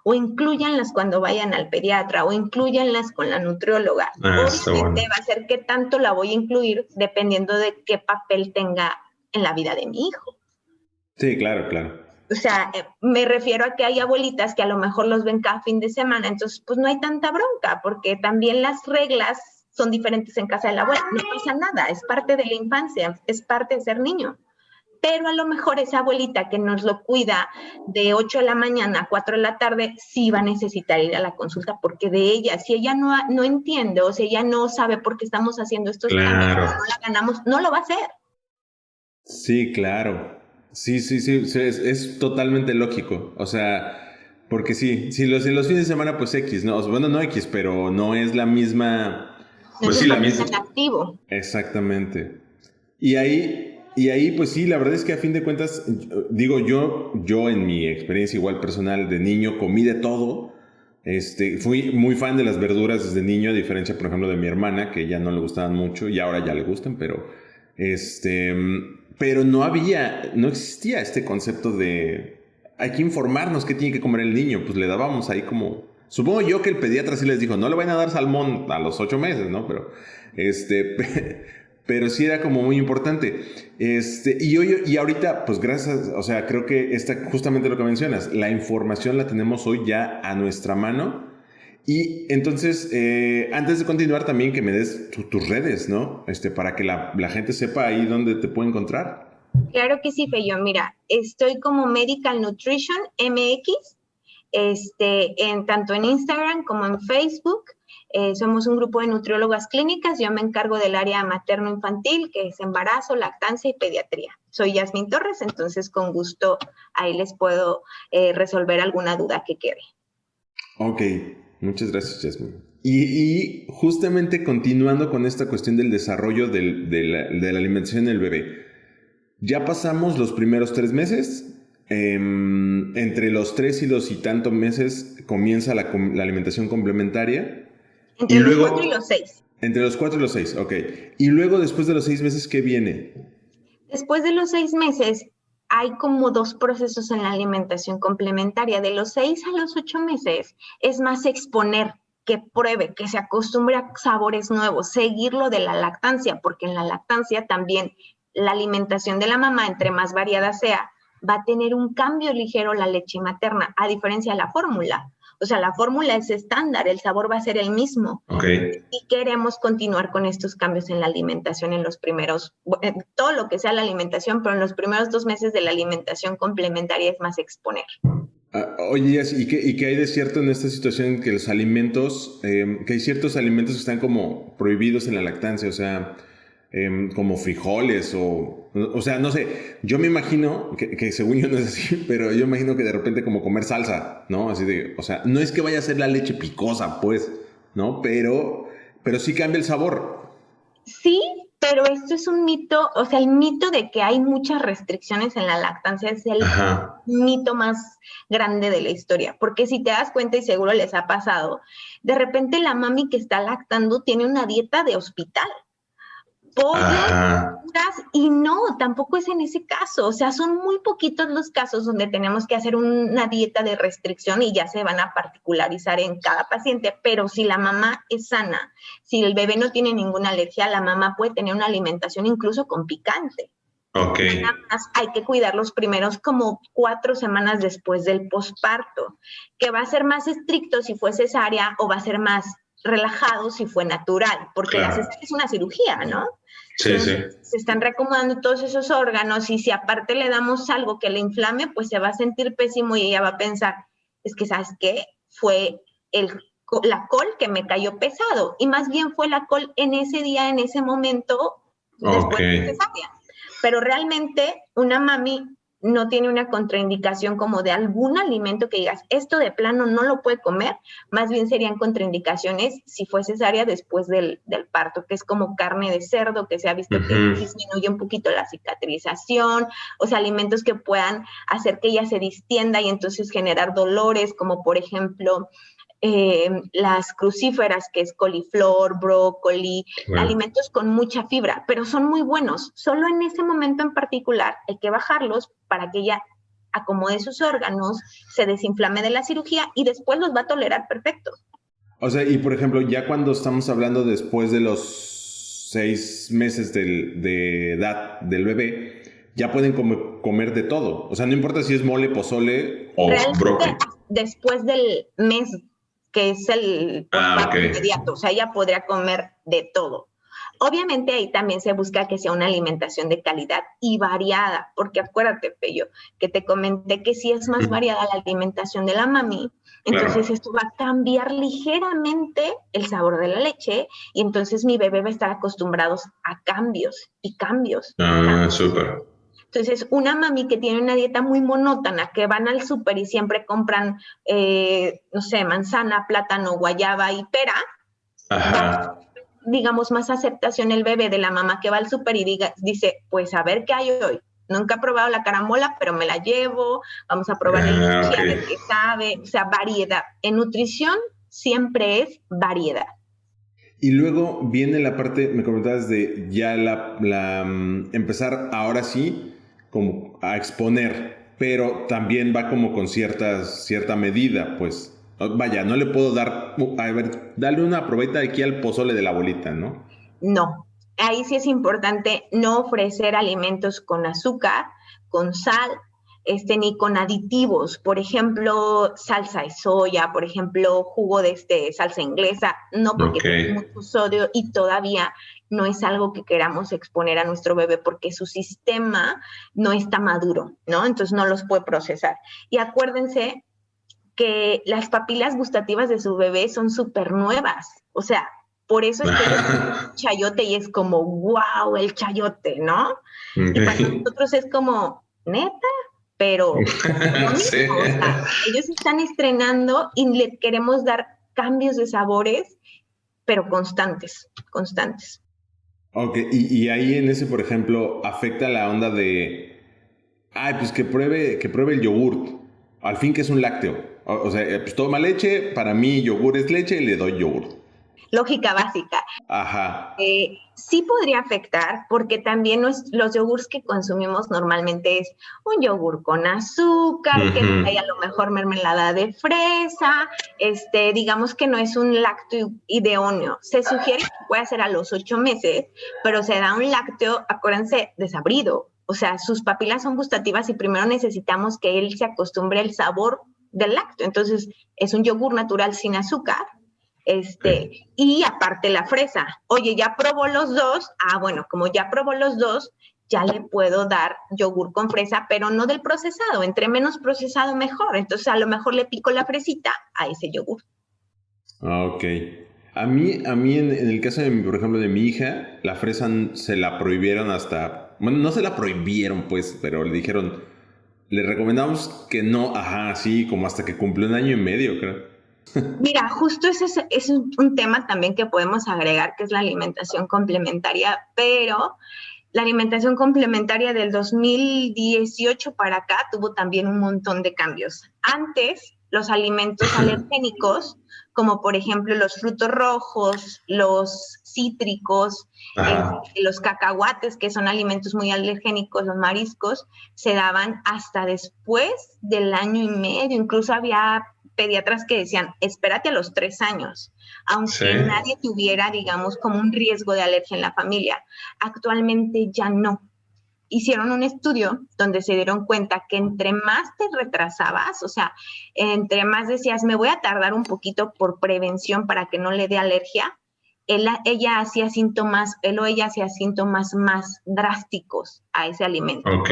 o incluyanlas cuando vayan al pediatra o incluyanlas con la nutrióloga. Obviamente va a ser qué tanto la voy a incluir dependiendo de qué papel tenga en la vida de mi hijo. Sí, claro, claro. O sea, me refiero a que hay abuelitas que a lo mejor los ven cada fin de semana, entonces pues no hay tanta bronca, porque también las reglas son diferentes en casa de la abuela. No pasa nada, es parte de la infancia, es parte de ser niño. Pero a lo mejor esa abuelita que nos lo cuida de 8 de la mañana a 4 de la tarde, sí va a necesitar ir a la consulta, porque de ella, si ella no entiende o si ella no sabe por qué estamos haciendo estos cambios, no la ganamos, no lo va a hacer. Sí, claro. Sí, es totalmente lógico. O sea, porque sí, si los fines de semana, pues X, ¿no? O sea, bueno, no X, pero no es la misma. Pues sí, la misma. Activo. Exactamente. Y ahí, pues sí, la verdad es que a fin de cuentas, digo, yo en mi experiencia igual personal de niño comí de todo. Fui muy fan de las verduras desde niño, a diferencia, por ejemplo, de mi hermana, que ya no le gustaban mucho y ahora ya le gustan, pero no existía este concepto de hay que informarnos qué tiene que comer el niño. Pues le dábamos ahí como, supongo yo que el pediatra sí les dijo, no le van a dar salmón a los 8 meses, ¿no? Pero, pero sí era como muy importante. Y ahorita, pues gracias, o sea, creo que justamente lo que mencionas, la información la tenemos hoy ya a nuestra mano. Y entonces, antes de continuar también que me des tus redes, ¿no? Para que la gente sepa ahí dónde te puede encontrar. Claro que sí, Feyo. Mira, estoy como Medical Nutrition MX, tanto en Instagram como en Facebook. Somos un grupo de nutriólogas clínicas. Yo me encargo del área materno-infantil, que es embarazo, lactancia y pediatría. Soy Yasmín Torres, entonces con gusto ahí les puedo resolver alguna duda que quede. Ok, muchas gracias, Yasmín. Y justamente continuando con esta cuestión del desarrollo de la alimentación en el bebé. Ya pasamos los primeros 3 meses. Entre los 3 y los y tantos meses comienza la alimentación complementaria. Entre los 4 y los 6. Entre los 4 y los 6, ok. Y luego, después de los 6 meses, ¿qué viene? Después de los 6 meses, hay como 2 procesos en la alimentación complementaria. De los 6 a los 8 meses es más exponer, que pruebe, que se acostumbre a sabores nuevos, seguirlo de la lactancia, porque en la lactancia también la alimentación de la mamá, entre más variada sea, va a tener un cambio ligero la leche materna, a diferencia de la fórmula. O sea, la fórmula es estándar, el sabor va a ser el mismo. Okay. Y queremos continuar con estos cambios en la alimentación en los primeros, todo lo que sea la alimentación, pero en los primeros 2 meses de la alimentación complementaria es más exponer. Oye, ¿y qué hay de cierto en esta situación que los alimentos, que hay ciertos alimentos que están como prohibidos en la lactancia? O sea, como frijoles o sea, no sé, yo me imagino que según yo no es así, pero yo me imagino que de repente como comer salsa, ¿no? Así de, o sea, no es que vaya a ser la leche picosa, pues, ¿no? Pero sí cambia el sabor. Sí, pero esto es un mito, o sea, el mito de que hay muchas restricciones en la lactancia es el mito más grande de la historia, porque si te das cuenta y seguro les ha pasado, de repente la mami que está lactando tiene una dieta de hospital. Y no, tampoco es en ese caso, o sea, son muy poquitos los casos donde tenemos que hacer una dieta de restricción y ya se van a particularizar en cada paciente, pero si la mamá es sana, si el bebé no tiene ninguna alergia, la mamá puede tener una alimentación incluso con picante. Ok. Nada más hay que cuidar los primeros como 4 semanas después del posparto, que va a ser más estricto si fue cesárea o va a ser más relajado si fue natural, porque la cesárea es una cirugía, ¿no? Sí, Entonces, sí. se están reacomodando todos esos órganos y si aparte le damos algo que le inflame, pues se va a sentir pésimo y ella va a pensar, es que, ¿sabes qué? Fue la col que me cayó pesado y más bien fue la col en ese día, en ese momento, después de cesárea. Pero realmente una mami no tiene una contraindicación como de algún alimento que digas, esto de plano no lo puede comer, más bien serían contraindicaciones si fue cesárea después del parto, que es como carne de cerdo, que se ha visto que disminuye un poquito la cicatrización, o sea, alimentos que puedan hacer que ella se distienda y entonces generar dolores, como por ejemplo las crucíferas, que es coliflor, brócoli, alimentos con mucha fibra, pero son muy buenos. Solo en ese momento en particular hay que bajarlos para que ella acomode sus órganos, se desinflame de la cirugía y después los va a tolerar perfecto. O sea, y por ejemplo, ya cuando estamos hablando después de los 6 meses de edad del bebé, ya pueden comer de todo. O sea, no importa si es mole, pozole o brócoli. Después del mes, que es el posparto inmediato, o sea, ella podría comer de todo. Obviamente ahí también se busca que sea una alimentación de calidad y variada, porque acuérdate, Pello, que te comenté que si es más variada la alimentación de la mami, entonces esto va a cambiar ligeramente el sabor de la leche y entonces mi bebé va a estar acostumbrado a cambios y cambios. Súper. Entonces, una mami que tiene una dieta muy monótona, que van al súper y siempre compran, no sé, manzana, plátano, guayaba y pera, va, digamos, más aceptación el bebé de la mamá que va al súper y dice, pues a ver qué hay hoy. Nunca he probado la carambola, pero me la llevo, vamos a probar el lichi, a ver qué sabe, o sea, variedad. En nutrición siempre es variedad. Y luego viene la parte, me comentabas de ya empezar ahora sí como a exponer, pero también va como con cierta medida, pues. Vaya, no le puedo dar, a ver, dale una probeta aquí al pozole de la abuelita, ¿no? No, ahí sí es importante no ofrecer alimentos con azúcar, con sal, ni con aditivos, por ejemplo, salsa de soya, por ejemplo, jugo de salsa inglesa, no, porque tiene mucho sodio y todavía no es algo que queramos exponer a nuestro bebé porque su sistema no está maduro, ¿no? Entonces no los puede procesar. Y acuérdense que las papilas gustativas de su bebé son súper nuevas, o sea, por eso es que ellos tienen un chayote y es como, wow, el chayote, ¿no? Y para nosotros es como, neta, pero lo mismo, sí. O sea, ellos están estrenando y le queremos dar cambios de sabores, pero constantes. Ok, y ahí en ese, por ejemplo, afecta la onda de, pues que pruebe el yogurt, al fin que es un lácteo. O sea, pues toma leche, para mí yogur es leche y le doy yogurt. Lógica básica. Ajá. Sí podría afectar porque también los yogurts que consumimos normalmente es un yogur con azúcar, que trae a lo mejor mermelada de fresa, digamos que no es un lácteo idóneo. Se sugiere que puede ser a los 8 meses, pero se da un lácteo, acuérdense, desabrido. O sea, sus papilas son gustativas y primero necesitamos que él se acostumbre al sabor del lácteo. Entonces, es un yogur natural sin azúcar. Y aparte la fresa. Oye, ¿ya probó los dos? Bueno, como ya probó los dos, ya le puedo dar yogur con fresa, pero no del procesado. Entre menos procesado, mejor. Entonces, a lo mejor le pico la fresita a ese yogur. Ok. A mí en el caso, por ejemplo, de mi hija, la fresa se la prohibieron hasta... Bueno, no se la prohibieron, pues, pero le dijeron... Le recomendamos que no, sí, como hasta que cumple 1 año y medio, creo. Mira, justo ese es un tema también que podemos agregar, que es la alimentación complementaria, pero la alimentación complementaria del 2018 para acá tuvo también un montón de cambios. Antes, los alimentos alergénicos, como por ejemplo los frutos rojos, los cítricos, los cacahuates, que son alimentos muy alergénicos, los mariscos, se daban hasta después del 1 año y medio. Incluso había pediatras que decían, espérate a los 3 años, aunque nadie tuviera, digamos, como un riesgo de alergia en la familia. Actualmente ya no. hicieron un estudio donde se dieron cuenta que entre más te retrasabas, o sea, entre más decías, me voy a tardar un poquito por prevención para que no le dé alergia, él o ella hacía síntomas más drásticos a ese alimento. Ok.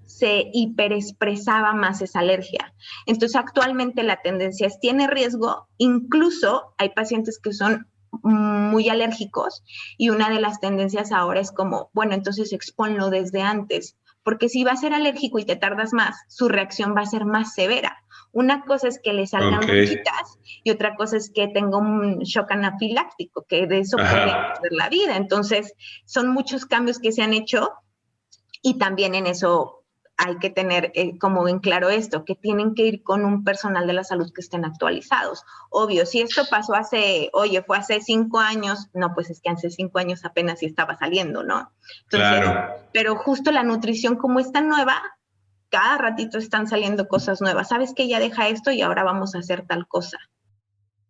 Se hiperexpresaba más esa alergia. Entonces, actualmente la tendencia es, tiene riesgo, incluso hay pacientes que son muy alérgicos y una de las tendencias ahora es como, bueno, entonces expónlo desde antes, porque si va a ser alérgico y te tardas más, su reacción va a ser más severa. Una cosa es que le salgan ronchitas y otra cosa es que tenga un shock anafiláctico, que de eso puede perder la vida. Entonces, son muchos cambios que se han hecho y también en eso hay que tener como en claro esto, que tienen que ir con un personal de la salud que estén actualizados. Obvio, si esto pasó fue hace 5 años, no, pues es que hace 5 años apenas sí estaba saliendo, ¿no? Entonces, claro. Pero justo la nutrición como es tan nueva, cada ratito están saliendo cosas nuevas. ¿Sabes qué? Ya deja esto y ahora vamos a hacer tal cosa.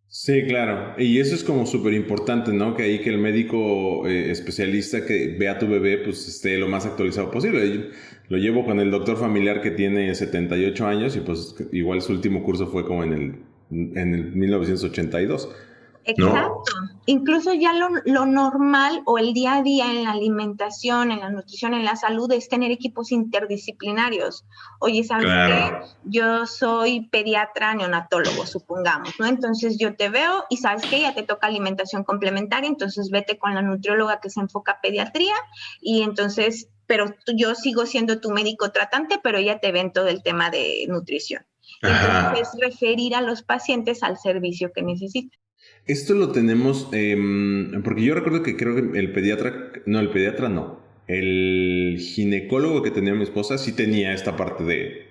Sí, claro. Y eso es como súper importante, ¿no? Que ahí que el médico especialista que vea a tu bebé, pues esté lo más actualizado posible. Yo lo llevo con el doctor familiar que tiene 78 años y pues igual su último curso fue como en el 1982. Exacto. ¿No? Incluso ya lo normal o el día a día en la alimentación, en la nutrición, en la salud es tener equipos interdisciplinarios. Oye, ¿sabes qué? Yo soy pediatra neonatólogo, supongamos, ¿no? Entonces yo te veo y ¿sabes qué? Ya te toca alimentación complementaria, entonces vete con la nutrióloga que se enfoca a pediatría y entonces, pero yo sigo siendo tu médico tratante, pero ella te ve en todo el tema de nutrición. Entonces es referir a los pacientes al servicio que necesitan. Esto lo tenemos, porque yo recuerdo que creo que el ginecólogo que tenía mi esposa sí tenía esta parte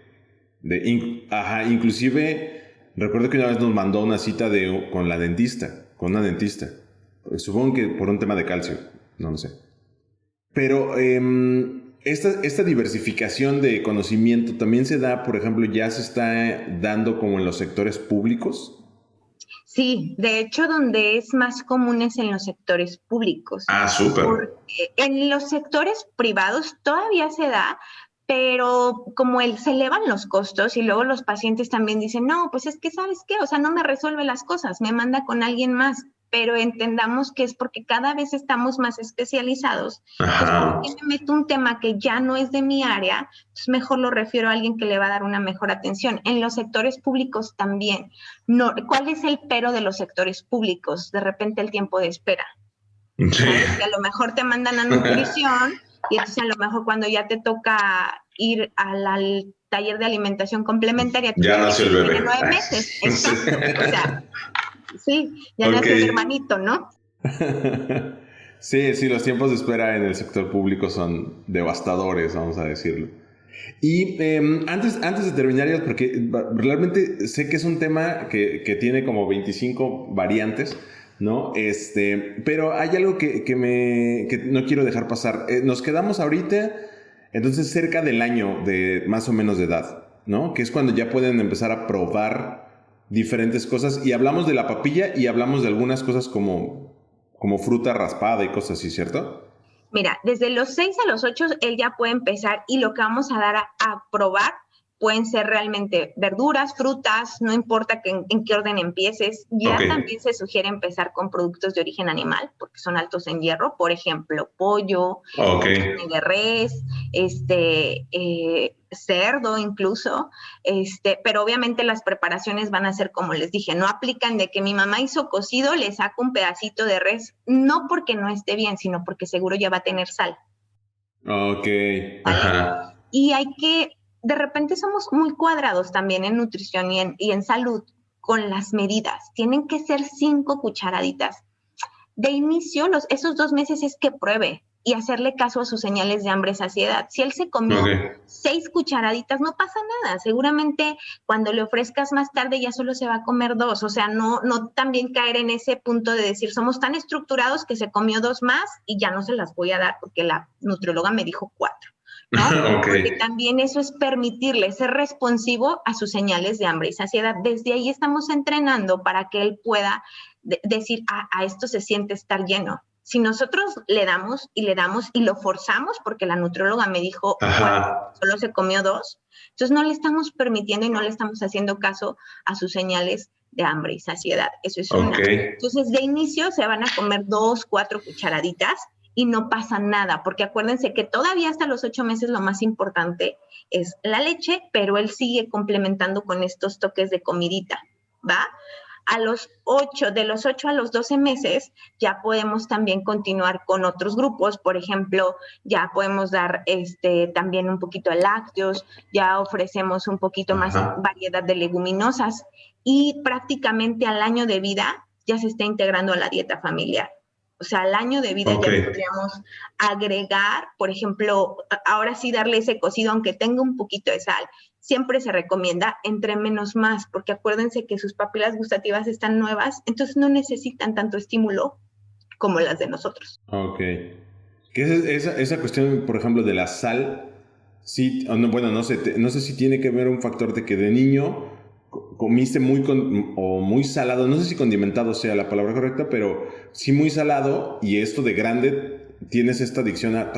inclusive recuerdo que una vez nos mandó una cita con una dentista, supongo que por un tema de calcio, no lo sé. Pero esta diversificación de conocimiento también se da, por ejemplo, ya se está dando como en los sectores públicos. Sí, de hecho, donde es más común es en los sectores públicos. Ah, súper. Porque en los sectores privados todavía se da, pero como se elevan los costos y luego los pacientes también dicen, no, pues es que, ¿sabes qué? O sea, no me resuelve las cosas, me manda con alguien más. Pero entendamos que es porque cada vez estamos más especializados. Ajá. Si me meto un tema que ya no es de mi área, pues mejor lo refiero a alguien que le va a dar una mejor atención. En los sectores públicos también. No, ¿cuál es el pero de los sectores públicos? De repente el tiempo de espera. Sí. Que a lo mejor te mandan a nutrición y entonces a lo mejor cuando ya te toca ir al taller de alimentación complementaria, ya nació el bebé. Tiene 9 meses. Exacto. O sea, sí, ya nació el hermanito, ¿no? Sí, los tiempos de espera en el sector público son devastadores, vamos a decirlo. Y antes de terminar, porque realmente sé que es un tema que tiene como 25 variantes, ¿no? Pero hay algo que no quiero dejar pasar. Nos quedamos ahorita, entonces, cerca del año de más o menos de edad, ¿no? Que es cuando ya pueden empezar a probar diferentes cosas, y hablamos de la papilla y hablamos de algunas cosas como fruta raspada y cosas así, ¿cierto? Mira, desde los 6 a los 8 él ya puede empezar y lo que vamos a dar a probar pueden ser realmente verduras, frutas, no importa en qué orden empieces. Ya también se sugiere empezar con productos de origen animal porque son altos en hierro, por ejemplo, pollo, carne de res, cerdo incluso, pero obviamente las preparaciones van a ser como les dije, no aplican de que mi mamá hizo cocido, le saco un pedacito de res, no porque no esté bien, sino porque seguro ya va a tener sal. Ajá. Y hay que, de repente somos muy cuadrados también en nutrición y en salud con las medidas, tienen que ser 5 cucharaditas. De inicio, esos 2 meses es que pruebe y hacerle caso a sus señales de hambre y saciedad. Si él se comió 6 cucharaditas, no pasa nada. Seguramente cuando le ofrezcas más tarde ya solo se va a comer 2. O sea, no también caer en ese punto de decir, somos tan estructurados que se comió 2 más y ya no se las voy a dar porque la nutrióloga me dijo 4. ¿No? Porque también eso es permitirle ser responsivo a sus señales de hambre y saciedad. Desde ahí estamos entrenando para que él pueda decir, a esto se siente estar lleno. Si nosotros le damos y lo forzamos, porque la nutrióloga me dijo, Ajá. solo se comió 2, entonces no le estamos permitiendo y no le estamos haciendo caso a sus señales de hambre y saciedad. Eso es una. Entonces, de inicio se van a comer 2, 4 cucharaditas y no pasa nada, porque acuérdense que todavía hasta los 8 meses lo más importante es la leche, pero él sigue complementando con estos toques de comidita, ¿va? De los 8 a los 12 meses ya podemos también continuar con otros grupos, por ejemplo, ya podemos dar también un poquito de lácteos, ya ofrecemos un poquito más variedad de leguminosas y prácticamente al año de vida ya se está integrando a la dieta familiar. O sea, al año de vida ya podríamos agregar, por ejemplo, ahora sí darle ese cocido, aunque tenga un poquito de sal. Siempre se recomienda entre menos más, porque acuérdense que sus papilas gustativas están nuevas, entonces no necesitan tanto estímulo como las de nosotros. Ok. ¿Qué es esa cuestión, por ejemplo, de la sal? Sí, bueno, no sé si tiene que ver un factor de que de niño comiste muy salado, no sé si condimentado sea la palabra correcta, pero sí muy salado, y esto de grande tienes esta adicción a...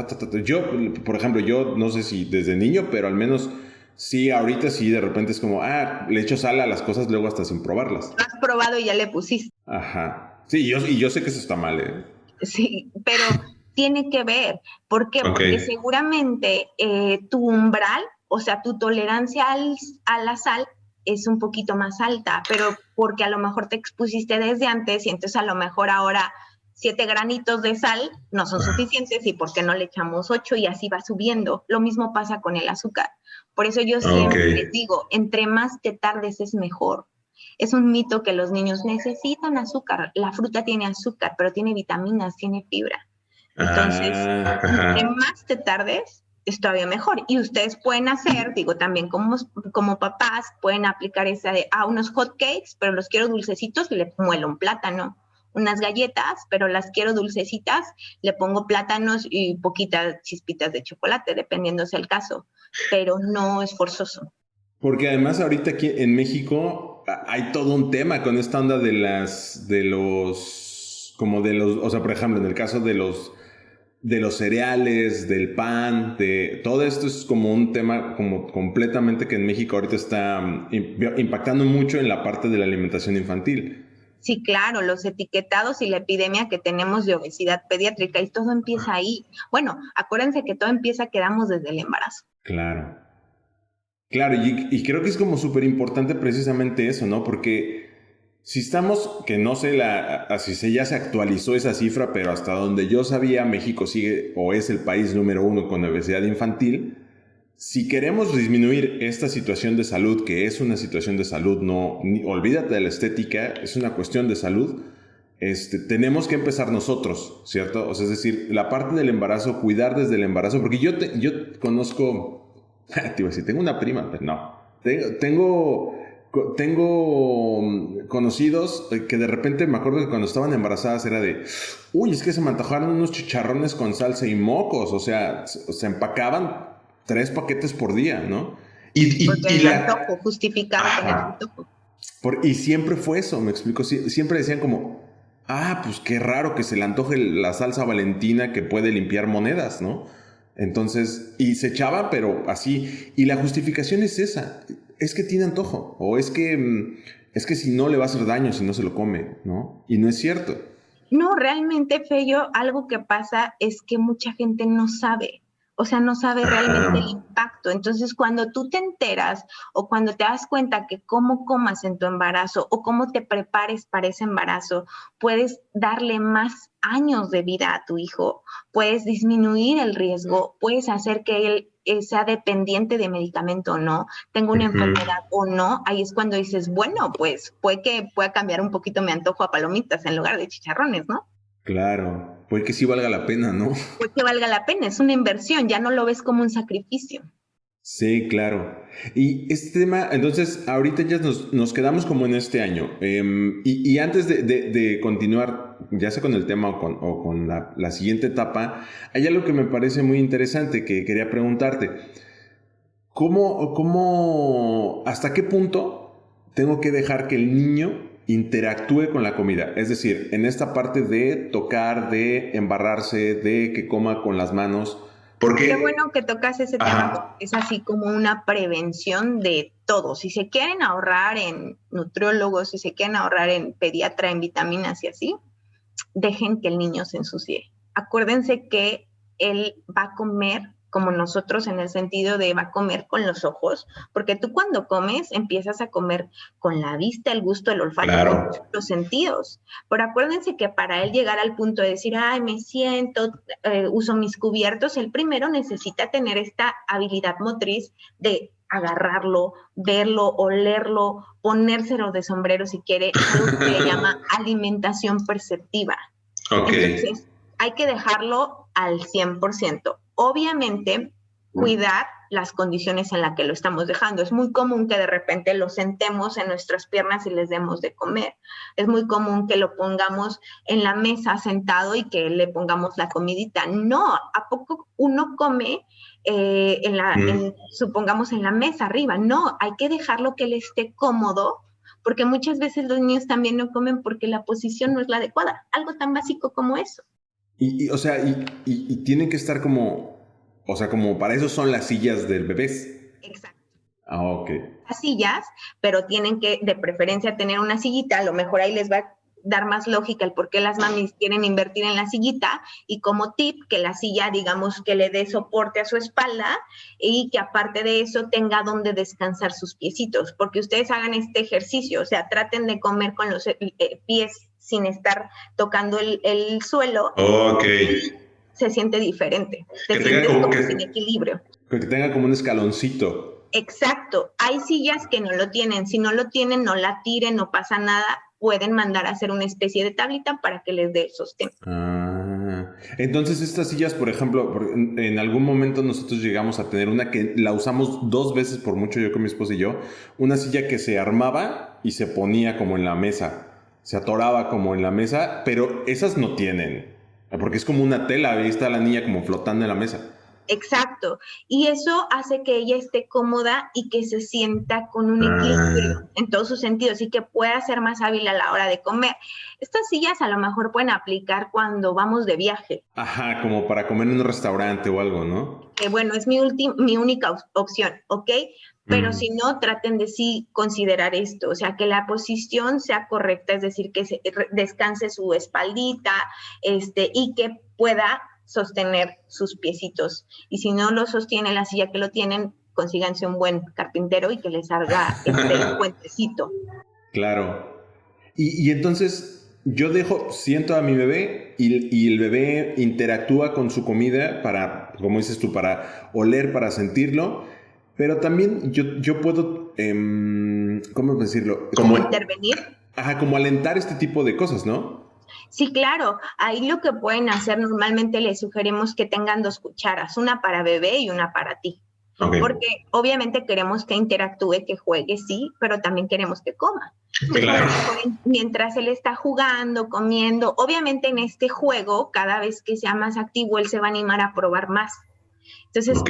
Yo, por ejemplo, yo no sé si desde niño, pero al menos sí, ahorita sí, de repente es como, le echo sal a las cosas luego hasta sin probarlas. Lo has probado y ya le pusiste. Ajá. Sí, yo sé que eso está mal, ¿eh? Sí, pero tiene que ver. ¿Por qué? Porque seguramente tu umbral, o sea, tu tolerancia a la sal es un poquito más alta, pero porque a lo mejor te expusiste desde antes y entonces a lo mejor ahora 7 granitos de sal no son suficientes y por qué no le echamos 8 y así va subiendo. Lo mismo pasa con el azúcar. Por eso yo siempre les digo, entre más te tardes es mejor. Es un mito que los niños necesitan azúcar. La fruta tiene azúcar, pero tiene vitaminas, tiene fibra. Entonces, entre más te tardes, es todavía mejor. Y ustedes pueden hacer, digo, también como papás, pueden aplicar esa de, unos hot cakes, pero los quiero dulcecitos, le muelo un plátano. Unas galletas, pero las quiero dulcecitas, le pongo plátanos y poquitas chispitas de chocolate, dependiendo sea el caso. Pero no es forzoso. Porque además ahorita aquí en México hay todo un tema con esta onda o sea, por ejemplo, en el caso de los cereales, del pan, de todo esto es como un tema como completamente que en México ahorita está impactando mucho en la parte de la alimentación infantil. Sí, claro, los etiquetados y la epidemia que tenemos de obesidad pediátrica y todo empieza ahí. Bueno, acuérdense que todo empieza que damos desde el embarazo. Claro. Claro, y creo que es como súper importante precisamente eso, ¿no? Porque si estamos, que no sé si ya se actualizó esa cifra, pero hasta donde yo sabía, México sigue o es el país número 1 con obesidad infantil. Si queremos disminuir esta situación de salud, que es una situación de salud, olvídate de la estética, es una cuestión de salud, tenemos que empezar nosotros, ¿cierto? O sea, es decir, la parte del embarazo, cuidar desde el embarazo, porque yo conozco... Te iba a decir, tengo una prima, pero no. Tengo conocidos que de repente me acuerdo que cuando estaban embarazadas era de, es que se me antojaron unos chicharrones con salsa y mocos. O sea, se empacaban 3 paquetes por día, ¿no? Y el antojo, justificaba tener antojo. Y siempre fue eso, me explico. Siempre decían como, pues qué raro que se le antoje la salsa Valentina que puede limpiar monedas, ¿no? Entonces, y se echaba, pero así. Y la justificación es esa. Es que tiene antojo. O es que si no le va a hacer daño si no se lo come, ¿no? Y no es cierto. No, realmente, Feyo, algo que pasa es que mucha gente no sabe. O sea, no sabe realmente el impacto. Entonces, cuando tú te enteras o cuando te das cuenta que cómo comas en tu embarazo o cómo te prepares para ese embarazo, puedes darle más años de vida a tu hijo, puedes disminuir el riesgo, puedes hacer que él sea dependiente de medicamento o no, tenga una enfermedad o no, ahí es cuando dices, bueno, pues pueda cambiar un poquito mi antojo a palomitas en lugar de chicharrones, ¿no? Claro, puede que sí valga la pena, ¿no? Puede que valga la pena, es una inversión, ya no lo ves como un sacrificio. Sí, claro. Y este tema, entonces, ahorita ya nos quedamos como en este año. Y antes de continuar, ya sea con el tema o con la siguiente etapa, hay algo que me parece muy interesante que quería preguntarte. ¿Hasta qué punto tengo que dejar que el niño interactúe con la comida. Es decir, en esta parte de tocar, de embarrarse, de que coma con las manos. Porque... Qué bueno que tocas ese tema, es así como una prevención de todo. Si se quieren ahorrar en nutriólogos, si se quieren ahorrar en pediatra, en vitaminas y así, dejen que el niño se ensucie. Acuérdense que él va a comer como nosotros, en el sentido de va a comer con los ojos, porque tú cuando comes empiezas a comer con la vista, el gusto, el olfato, claro, con los sentidos. Pero acuérdense que para él llegar al punto de decir, ay, me siento, uso mis cubiertos, él primero necesita tener esta habilidad motriz de agarrarlo, verlo, olerlo, ponérselo de sombrero si quiere, algo que se llama alimentación perceptiva. Okay. Entonces, hay que dejarlo al 100%. Obviamente, cuidar las condiciones en las que lo estamos dejando. Es muy común que de repente lo sentemos en nuestras piernas y les demos de comer. Es muy común que lo pongamos en la mesa sentado y que le pongamos la comidita. No, ¿a poco uno come supongamos en la mesa arriba? No, hay que dejarlo que él esté cómodo, porque muchas veces los niños también no comen porque la posición no es la adecuada. Algo tan básico como eso. O sea, tienen que estar como, o sea, como para eso son las sillas del bebé. Exacto. Ah, ok. Las sillas, pero tienen que, de preferencia, tener una sillita. A lo mejor ahí les va a dar más lógica el por qué las mamis quieren invertir en la sillita, y como tip, que la silla, digamos, que le dé soporte a su espalda y que aparte de eso tenga donde descansar sus piecitos, porque ustedes hagan este ejercicio, o sea, traten de comer con los pies sin estar tocando el suelo. Ok. Se siente diferente, te sientes como sin equilibrio. Que tenga como un escaloncito. Exacto, hay sillas que no lo tienen, si no lo tienen, no la tiren, no pasa nada, pueden mandar a hacer una especie de tablita para que les dé sostén. Entonces estas sillas, por ejemplo, en algún momento nosotros llegamos a tener una que la usamos 2 veces por mucho, yo con mi esposa y yo, una silla que se armaba y se ponía como en la mesa, se atoraba como en la mesa, pero esas no tienen, porque es como una tela, ahí está la niña como flotando en la mesa. Exacto, y eso hace que ella esté cómoda y que se sienta con un equilibrio en todos sus sentidos y que pueda ser más hábil a la hora de comer. Estas sillas a lo mejor pueden aplicar cuando vamos de viaje. Ajá, como para comer en un restaurante o algo, ¿no? Que bueno, es mi única opción, ¿ok? Pero si no, traten de sí considerar esto, o sea, que la posición sea correcta, es decir, que descanse su espaldita, y que pueda sostener sus piecitos. Y si no lo sostiene la silla que lo tienen, consíganse un buen carpintero y que les haga puentecito. Claro. Y entonces yo siento a mi bebé y el bebé interactúa con su comida para, como dices tú, para oler, para sentirlo, pero también yo puedo, ¿cómo decirlo? ¿Cómo intervenir? Ajá, como alentar este tipo de cosas, ¿no? Sí, claro. Ahí lo que pueden hacer, normalmente les sugerimos que tengan 2 cucharas, una para bebé y una para ti. Okay. Porque obviamente queremos que interactúe, que juegue, sí, pero también queremos que coma. Claro. Mientras él está jugando, comiendo, obviamente en este juego, cada vez que sea más activo, él se va a animar a probar más. Entonces,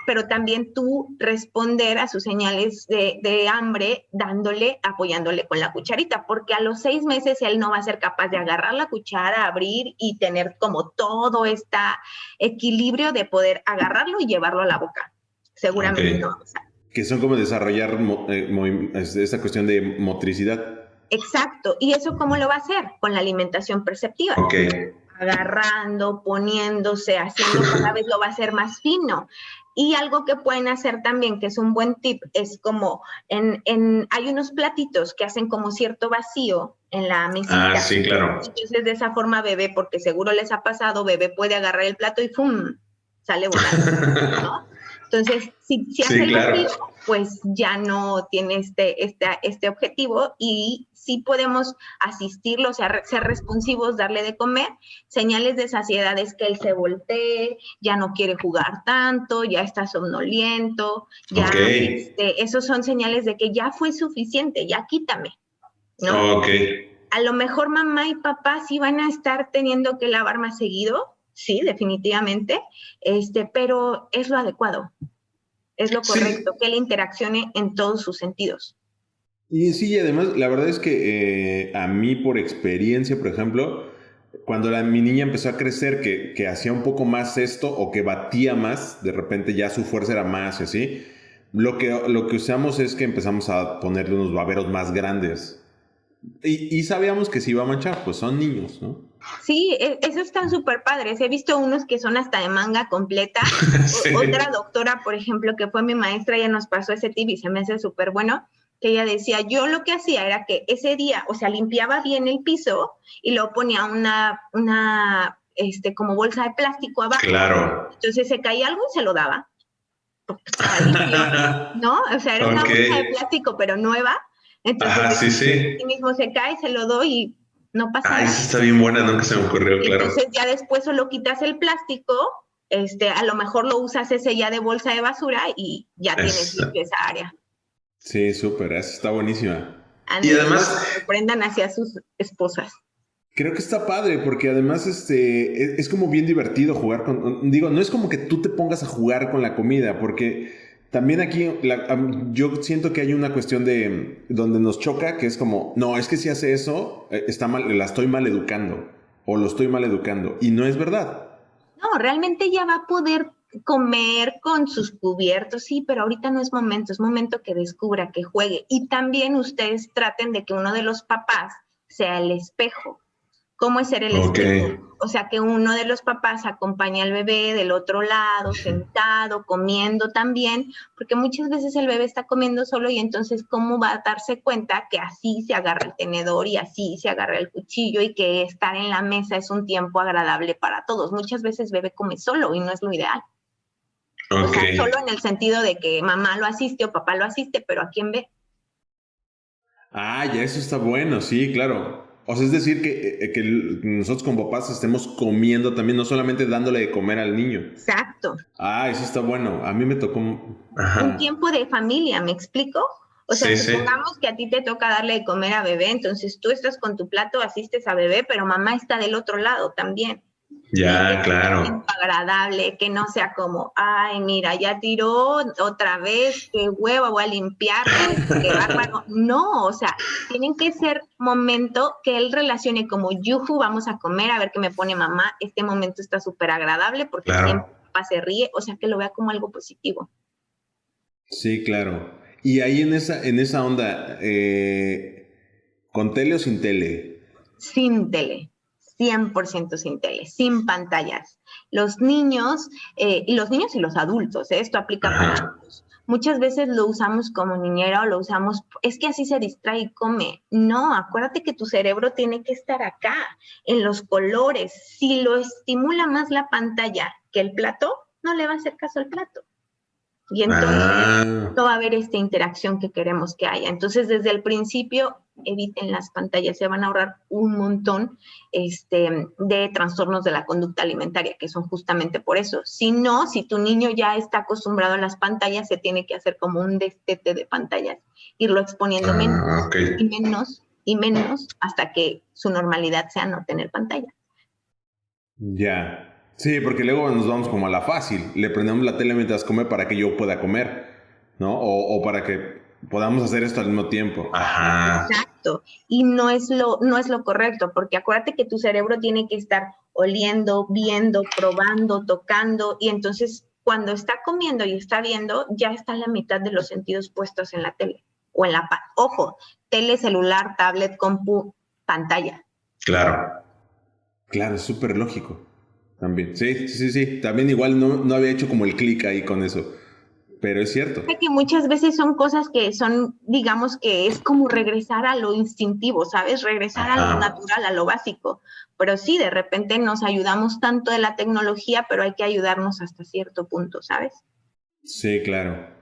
pero también tú responder a sus señales de hambre apoyándole con la cucharita, porque a los 6 meses él no va a ser capaz de agarrar la cuchara, abrir y tener como todo este equilibrio de poder agarrarlo y llevarlo a la boca. Seguramente no va a pasar. Que son como desarrollar esa cuestión de motricidad. Exacto. ¿Y eso cómo lo va a hacer? Con la alimentación perceptiva. Agarrando, poniéndose, haciendo, cada vez lo va a hacer más fino. Y algo que pueden hacer también, que es un buen tip, es como hay unos platitos que hacen como cierto vacío en la mesita. Sí, claro. Entonces, de esa forma, bebé, porque seguro les ha pasado, bebé puede agarrar el plato y ¡fum! Sale volando, ¿no? Entonces, si hace el vacío, pues ya no tiene este objetivo, y sí podemos asistirlo, o sea, ser responsivos, darle de comer. Señales de saciedad es que él se voltee, ya no quiere jugar tanto, ya está somnoliento, ya esos son señales de que ya fue suficiente, ya quítame, ¿no? A lo mejor mamá y papá sí van a estar teniendo que lavar más seguido. Sí, definitivamente, pero es lo adecuado, es lo correcto, que él interaccione en todos sus sentidos. Y sí, y además, la verdad es que a mí por experiencia, por ejemplo, cuando mi niña empezó a crecer, que hacía un poco más esto o que batía más, de repente ya su fuerza era más y así, lo que usamos es que empezamos a ponerle unos baberos más grandes. Y sabíamos que se iba a manchar, pues son niños, ¿no? Sí, esos están súper padres. He visto unos que son hasta de manga completa. Sí. Otra doctora, por ejemplo, que fue mi maestra, ella nos pasó ese tip y se me hace súper bueno, que ella decía, yo lo que hacía era que ese día, o sea, limpiaba bien el piso y luego ponía como bolsa de plástico abajo. Claro. Entonces se caía algo y se lo daba. Porque estaba limpio, ¿no? O sea, era una bolsa de plástico, pero nueva. Entonces, sí mismo se cae, se lo doy y no pasa nada. Esa está bien buena, nunca se me ocurrió, claro. Entonces ya después solo quitas el plástico, a lo mejor lo usas ese ya de bolsa de basura y ya tienes limpio esa área. Sí, súper, esa está buenísima. Y además sorprendan hacia sus esposas. Creo que está padre porque además es como bien divertido jugar con... Digo, no es como que tú te pongas a jugar con la comida porque también aquí yo siento que hay una cuestión de donde nos choca que es como, no, es que si hace eso, está mal, la estoy mal educando o lo estoy mal educando y no es verdad. No, realmente ya va a poder comer con sus cubiertos, sí, pero ahorita no es momento que descubra, que juegue. Y también ustedes traten de que uno de los papás sea el espejo. ¿Cómo es ser el espejo? O sea, que uno de los papás acompañe al bebé del otro lado, sentado, comiendo también, porque muchas veces el bebé está comiendo solo y entonces ¿cómo va a darse cuenta que así se agarra el tenedor y así se agarra el cuchillo y que estar en la mesa es un tiempo agradable para todos? Muchas veces el bebé come solo y no es lo ideal. O sea, solo en el sentido de que mamá lo asiste o papá lo asiste, pero ¿a quién ve? Ah, ya eso está bueno, sí, claro. O sea, es decir, que nosotros como papás estemos comiendo también, no solamente dándole de comer al niño. Exacto. Ah, eso está bueno. A mí me tocó... Un tiempo de familia, ¿me explico? O sea, supongamos que a ti te toca darle de comer a bebé, entonces tú estás con tu plato, asistes a bebé, pero mamá está del otro lado también. Ya, claro. Un tiempo agradable, que no sea como, ay, mira, ya tiró otra vez, qué huevo, voy a limpiar, qué bárbaro. No, o sea, tienen que ser momento que él relacione como, yuju, vamos a comer, a ver qué me pone mamá, este momento está súper agradable porque siempre papá se ríe, o sea, que lo vea como algo positivo. Sí, claro. Y ahí en esa onda, ¿con tele o sin tele? Sin tele. 100% sin tele, sin pantallas. Los niños y los adultos, esto aplica para todos. Muchas veces lo usamos como niñera o lo usamos, es que así se distrae y come. No, acuérdate que tu cerebro tiene que estar acá, en los colores. Si lo estimula más la pantalla que el plato, no le va a hacer caso al plato. Y entonces no va a haber esta interacción que queremos que haya. Entonces, desde el principio, eviten las pantallas, se van a ahorrar un montón de trastornos de la conducta alimentaria, que son justamente por eso. Si no, si tu niño ya está acostumbrado a las pantallas, se tiene que hacer como un destete de pantallas, irlo exponiendo menos y menos hasta que su normalidad sea no tener pantalla. Ya. Sí, porque luego nos vamos como a la fácil. Le prendemos la tele mientras come para que yo pueda comer, ¿no? O para que podamos hacer esto al mismo tiempo. Ajá. Exacto. Y no es lo correcto, porque acuérdate que tu cerebro tiene que estar oliendo, viendo, probando, tocando, y entonces cuando está comiendo y está viendo, ya está la mitad de los sentidos puestos en la tele. O en ojo, tele, celular, tablet, compu, pantalla. Claro. Claro, es súper lógico. También. Sí. También igual no había hecho como el clic ahí con eso. Pero es cierto. Que muchas veces son cosas que son, digamos que es como regresar a lo instintivo, ¿sabes? Regresar a lo natural, a lo básico. Pero sí, de repente nos ayudamos tanto de la tecnología, pero hay que ayudarnos hasta cierto punto, ¿sabes? Sí, claro.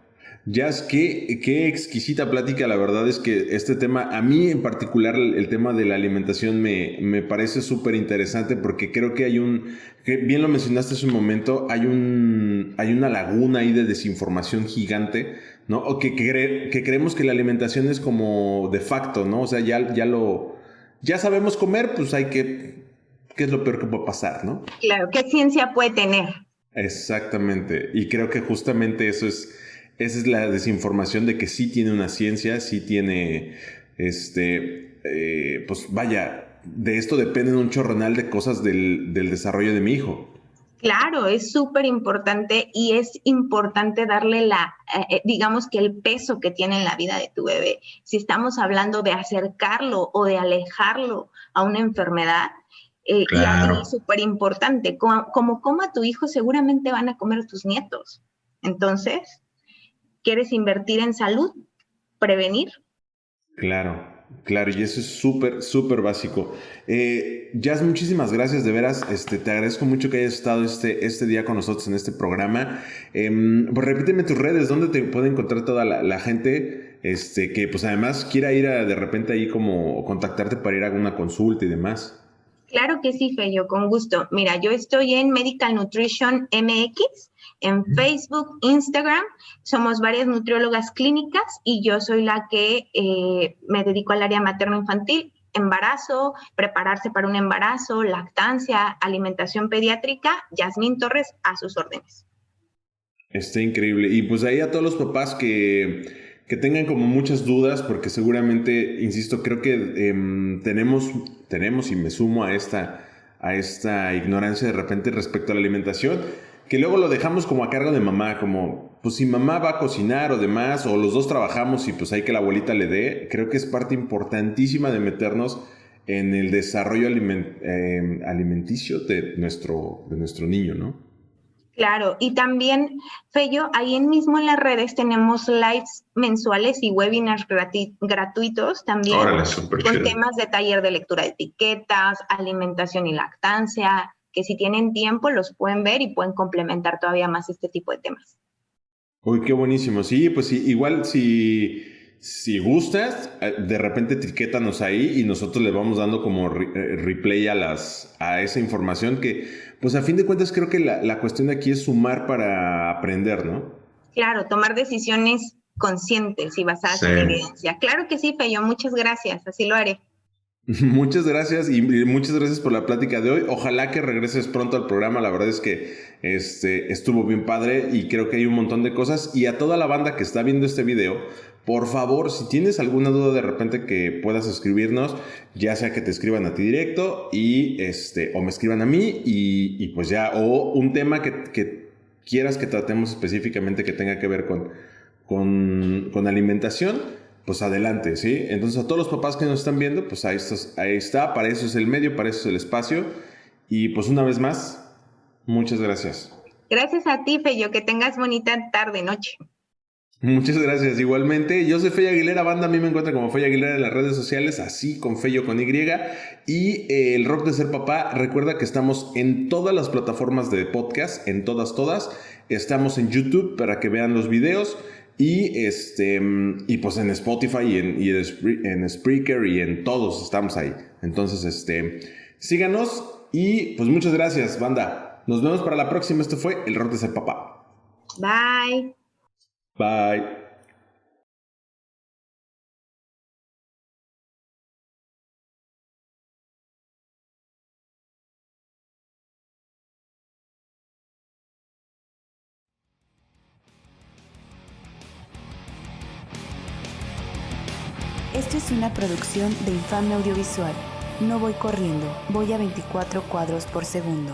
Jazz, qué exquisita plática. La verdad es que este tema, a mí en particular, el tema de la alimentación me parece súper interesante porque creo que que bien lo mencionaste hace un momento, hay una laguna ahí de desinformación gigante, ¿no? O que creemos que la alimentación es como de facto, ¿no? O sea, ya sabemos comer, pues ¿qué es lo peor que puede pasar, ¿no? Claro, ¿qué ciencia puede tener? Exactamente. Y creo que justamente eso es esa es la desinformación de que sí tiene una ciencia, sí tiene, pues vaya, de esto dependen un chorronal de cosas del desarrollo de mi hijo. Claro, es súper importante y es importante darle digamos que el peso que tiene en la vida de tu bebé. Si estamos hablando de acercarlo o de alejarlo a una enfermedad, Claro. y súper importante, como coma tu hijo, seguramente van a comer tus nietos. Entonces, ¿quieres invertir en salud? ¿Prevenir? Claro, claro, y eso es súper, súper básico. Jazz, muchísimas gracias, de veras, te agradezco mucho que hayas estado este día con nosotros en este programa. Pues repíteme tus redes, ¿dónde te puede encontrar toda la gente que pues además quiera ir de repente ahí como contactarte para ir a alguna consulta y demás? Claro que sí, Feyo, con gusto. Mira, yo estoy en Medical Nutrition MX, en Facebook, Instagram. Somos varias nutriólogas clínicas y yo soy la que me dedico al área materno-infantil, embarazo, prepararse para un embarazo, lactancia, alimentación pediátrica. Yasmín Torres, a sus órdenes. Está increíble. Y pues ahí a todos los papás que tengan como muchas dudas, porque seguramente, insisto, creo que tenemos y me sumo a esta ignorancia de repente respecto a la alimentación, que luego lo dejamos como a cargo de mamá, como pues si mamá va a cocinar o demás, o los dos trabajamos y pues hay que la abuelita le dé. Creo que es parte importantísima de meternos en el desarrollo alimenticio de nuestro niño, ¿no? Claro, y también, Feyo, ahí mismo en las redes tenemos lives mensuales y webinars gratuitos también. Órale, súper con chido. Temas de taller de lectura de etiquetas, alimentación y lactancia, que si tienen tiempo los pueden ver y pueden complementar todavía más este tipo de temas. Uy, qué buenísimo. Sí, pues sí, igual si gustas, de repente etiquétanos ahí y nosotros le vamos dando como replay a esa información que, pues a fin de cuentas creo que la cuestión de aquí es sumar para aprender, ¿no? Claro, tomar decisiones conscientes y basadas en evidencia. Claro que sí, Feyo, muchas gracias, así lo haré. Muchas gracias y muchas gracias por la plática de hoy. Ojalá que regreses pronto al programa. La verdad es que estuvo bien padre y creo que hay un montón de cosas. Y a toda la banda que está viendo este video, por favor, si tienes alguna duda de repente que puedas escribirnos, ya sea que te escriban a ti directo o me escriban a mí y pues ya, o un tema que quieras que tratemos específicamente que tenga que ver con alimentación. Pues adelante, ¿sí? Entonces a todos los papás que nos están viendo, pues ahí está, para eso es el medio, para eso es el espacio. Y pues una vez más, muchas gracias. Gracias a ti, Feyo, que tengas bonita tarde, noche. Muchas gracias, igualmente. Yo soy Feyo Aguilera, banda, a mí me encuentran como Feyo Aguilera en las redes sociales, así con Feyo con Y. Y el rock de ser papá, recuerda que estamos en todas las plataformas de podcast, en todas. Estamos en YouTube para que vean los videos. Y pues en Spotify y en Spreaker y en todos estamos ahí. Entonces, síganos y pues muchas gracias, banda. Nos vemos para la próxima. Esto fue El Rock de Ser Papá. Bye. Bye. Esto es una producción de Infame Audiovisual. No voy corriendo, voy a 24 cuadros por segundo.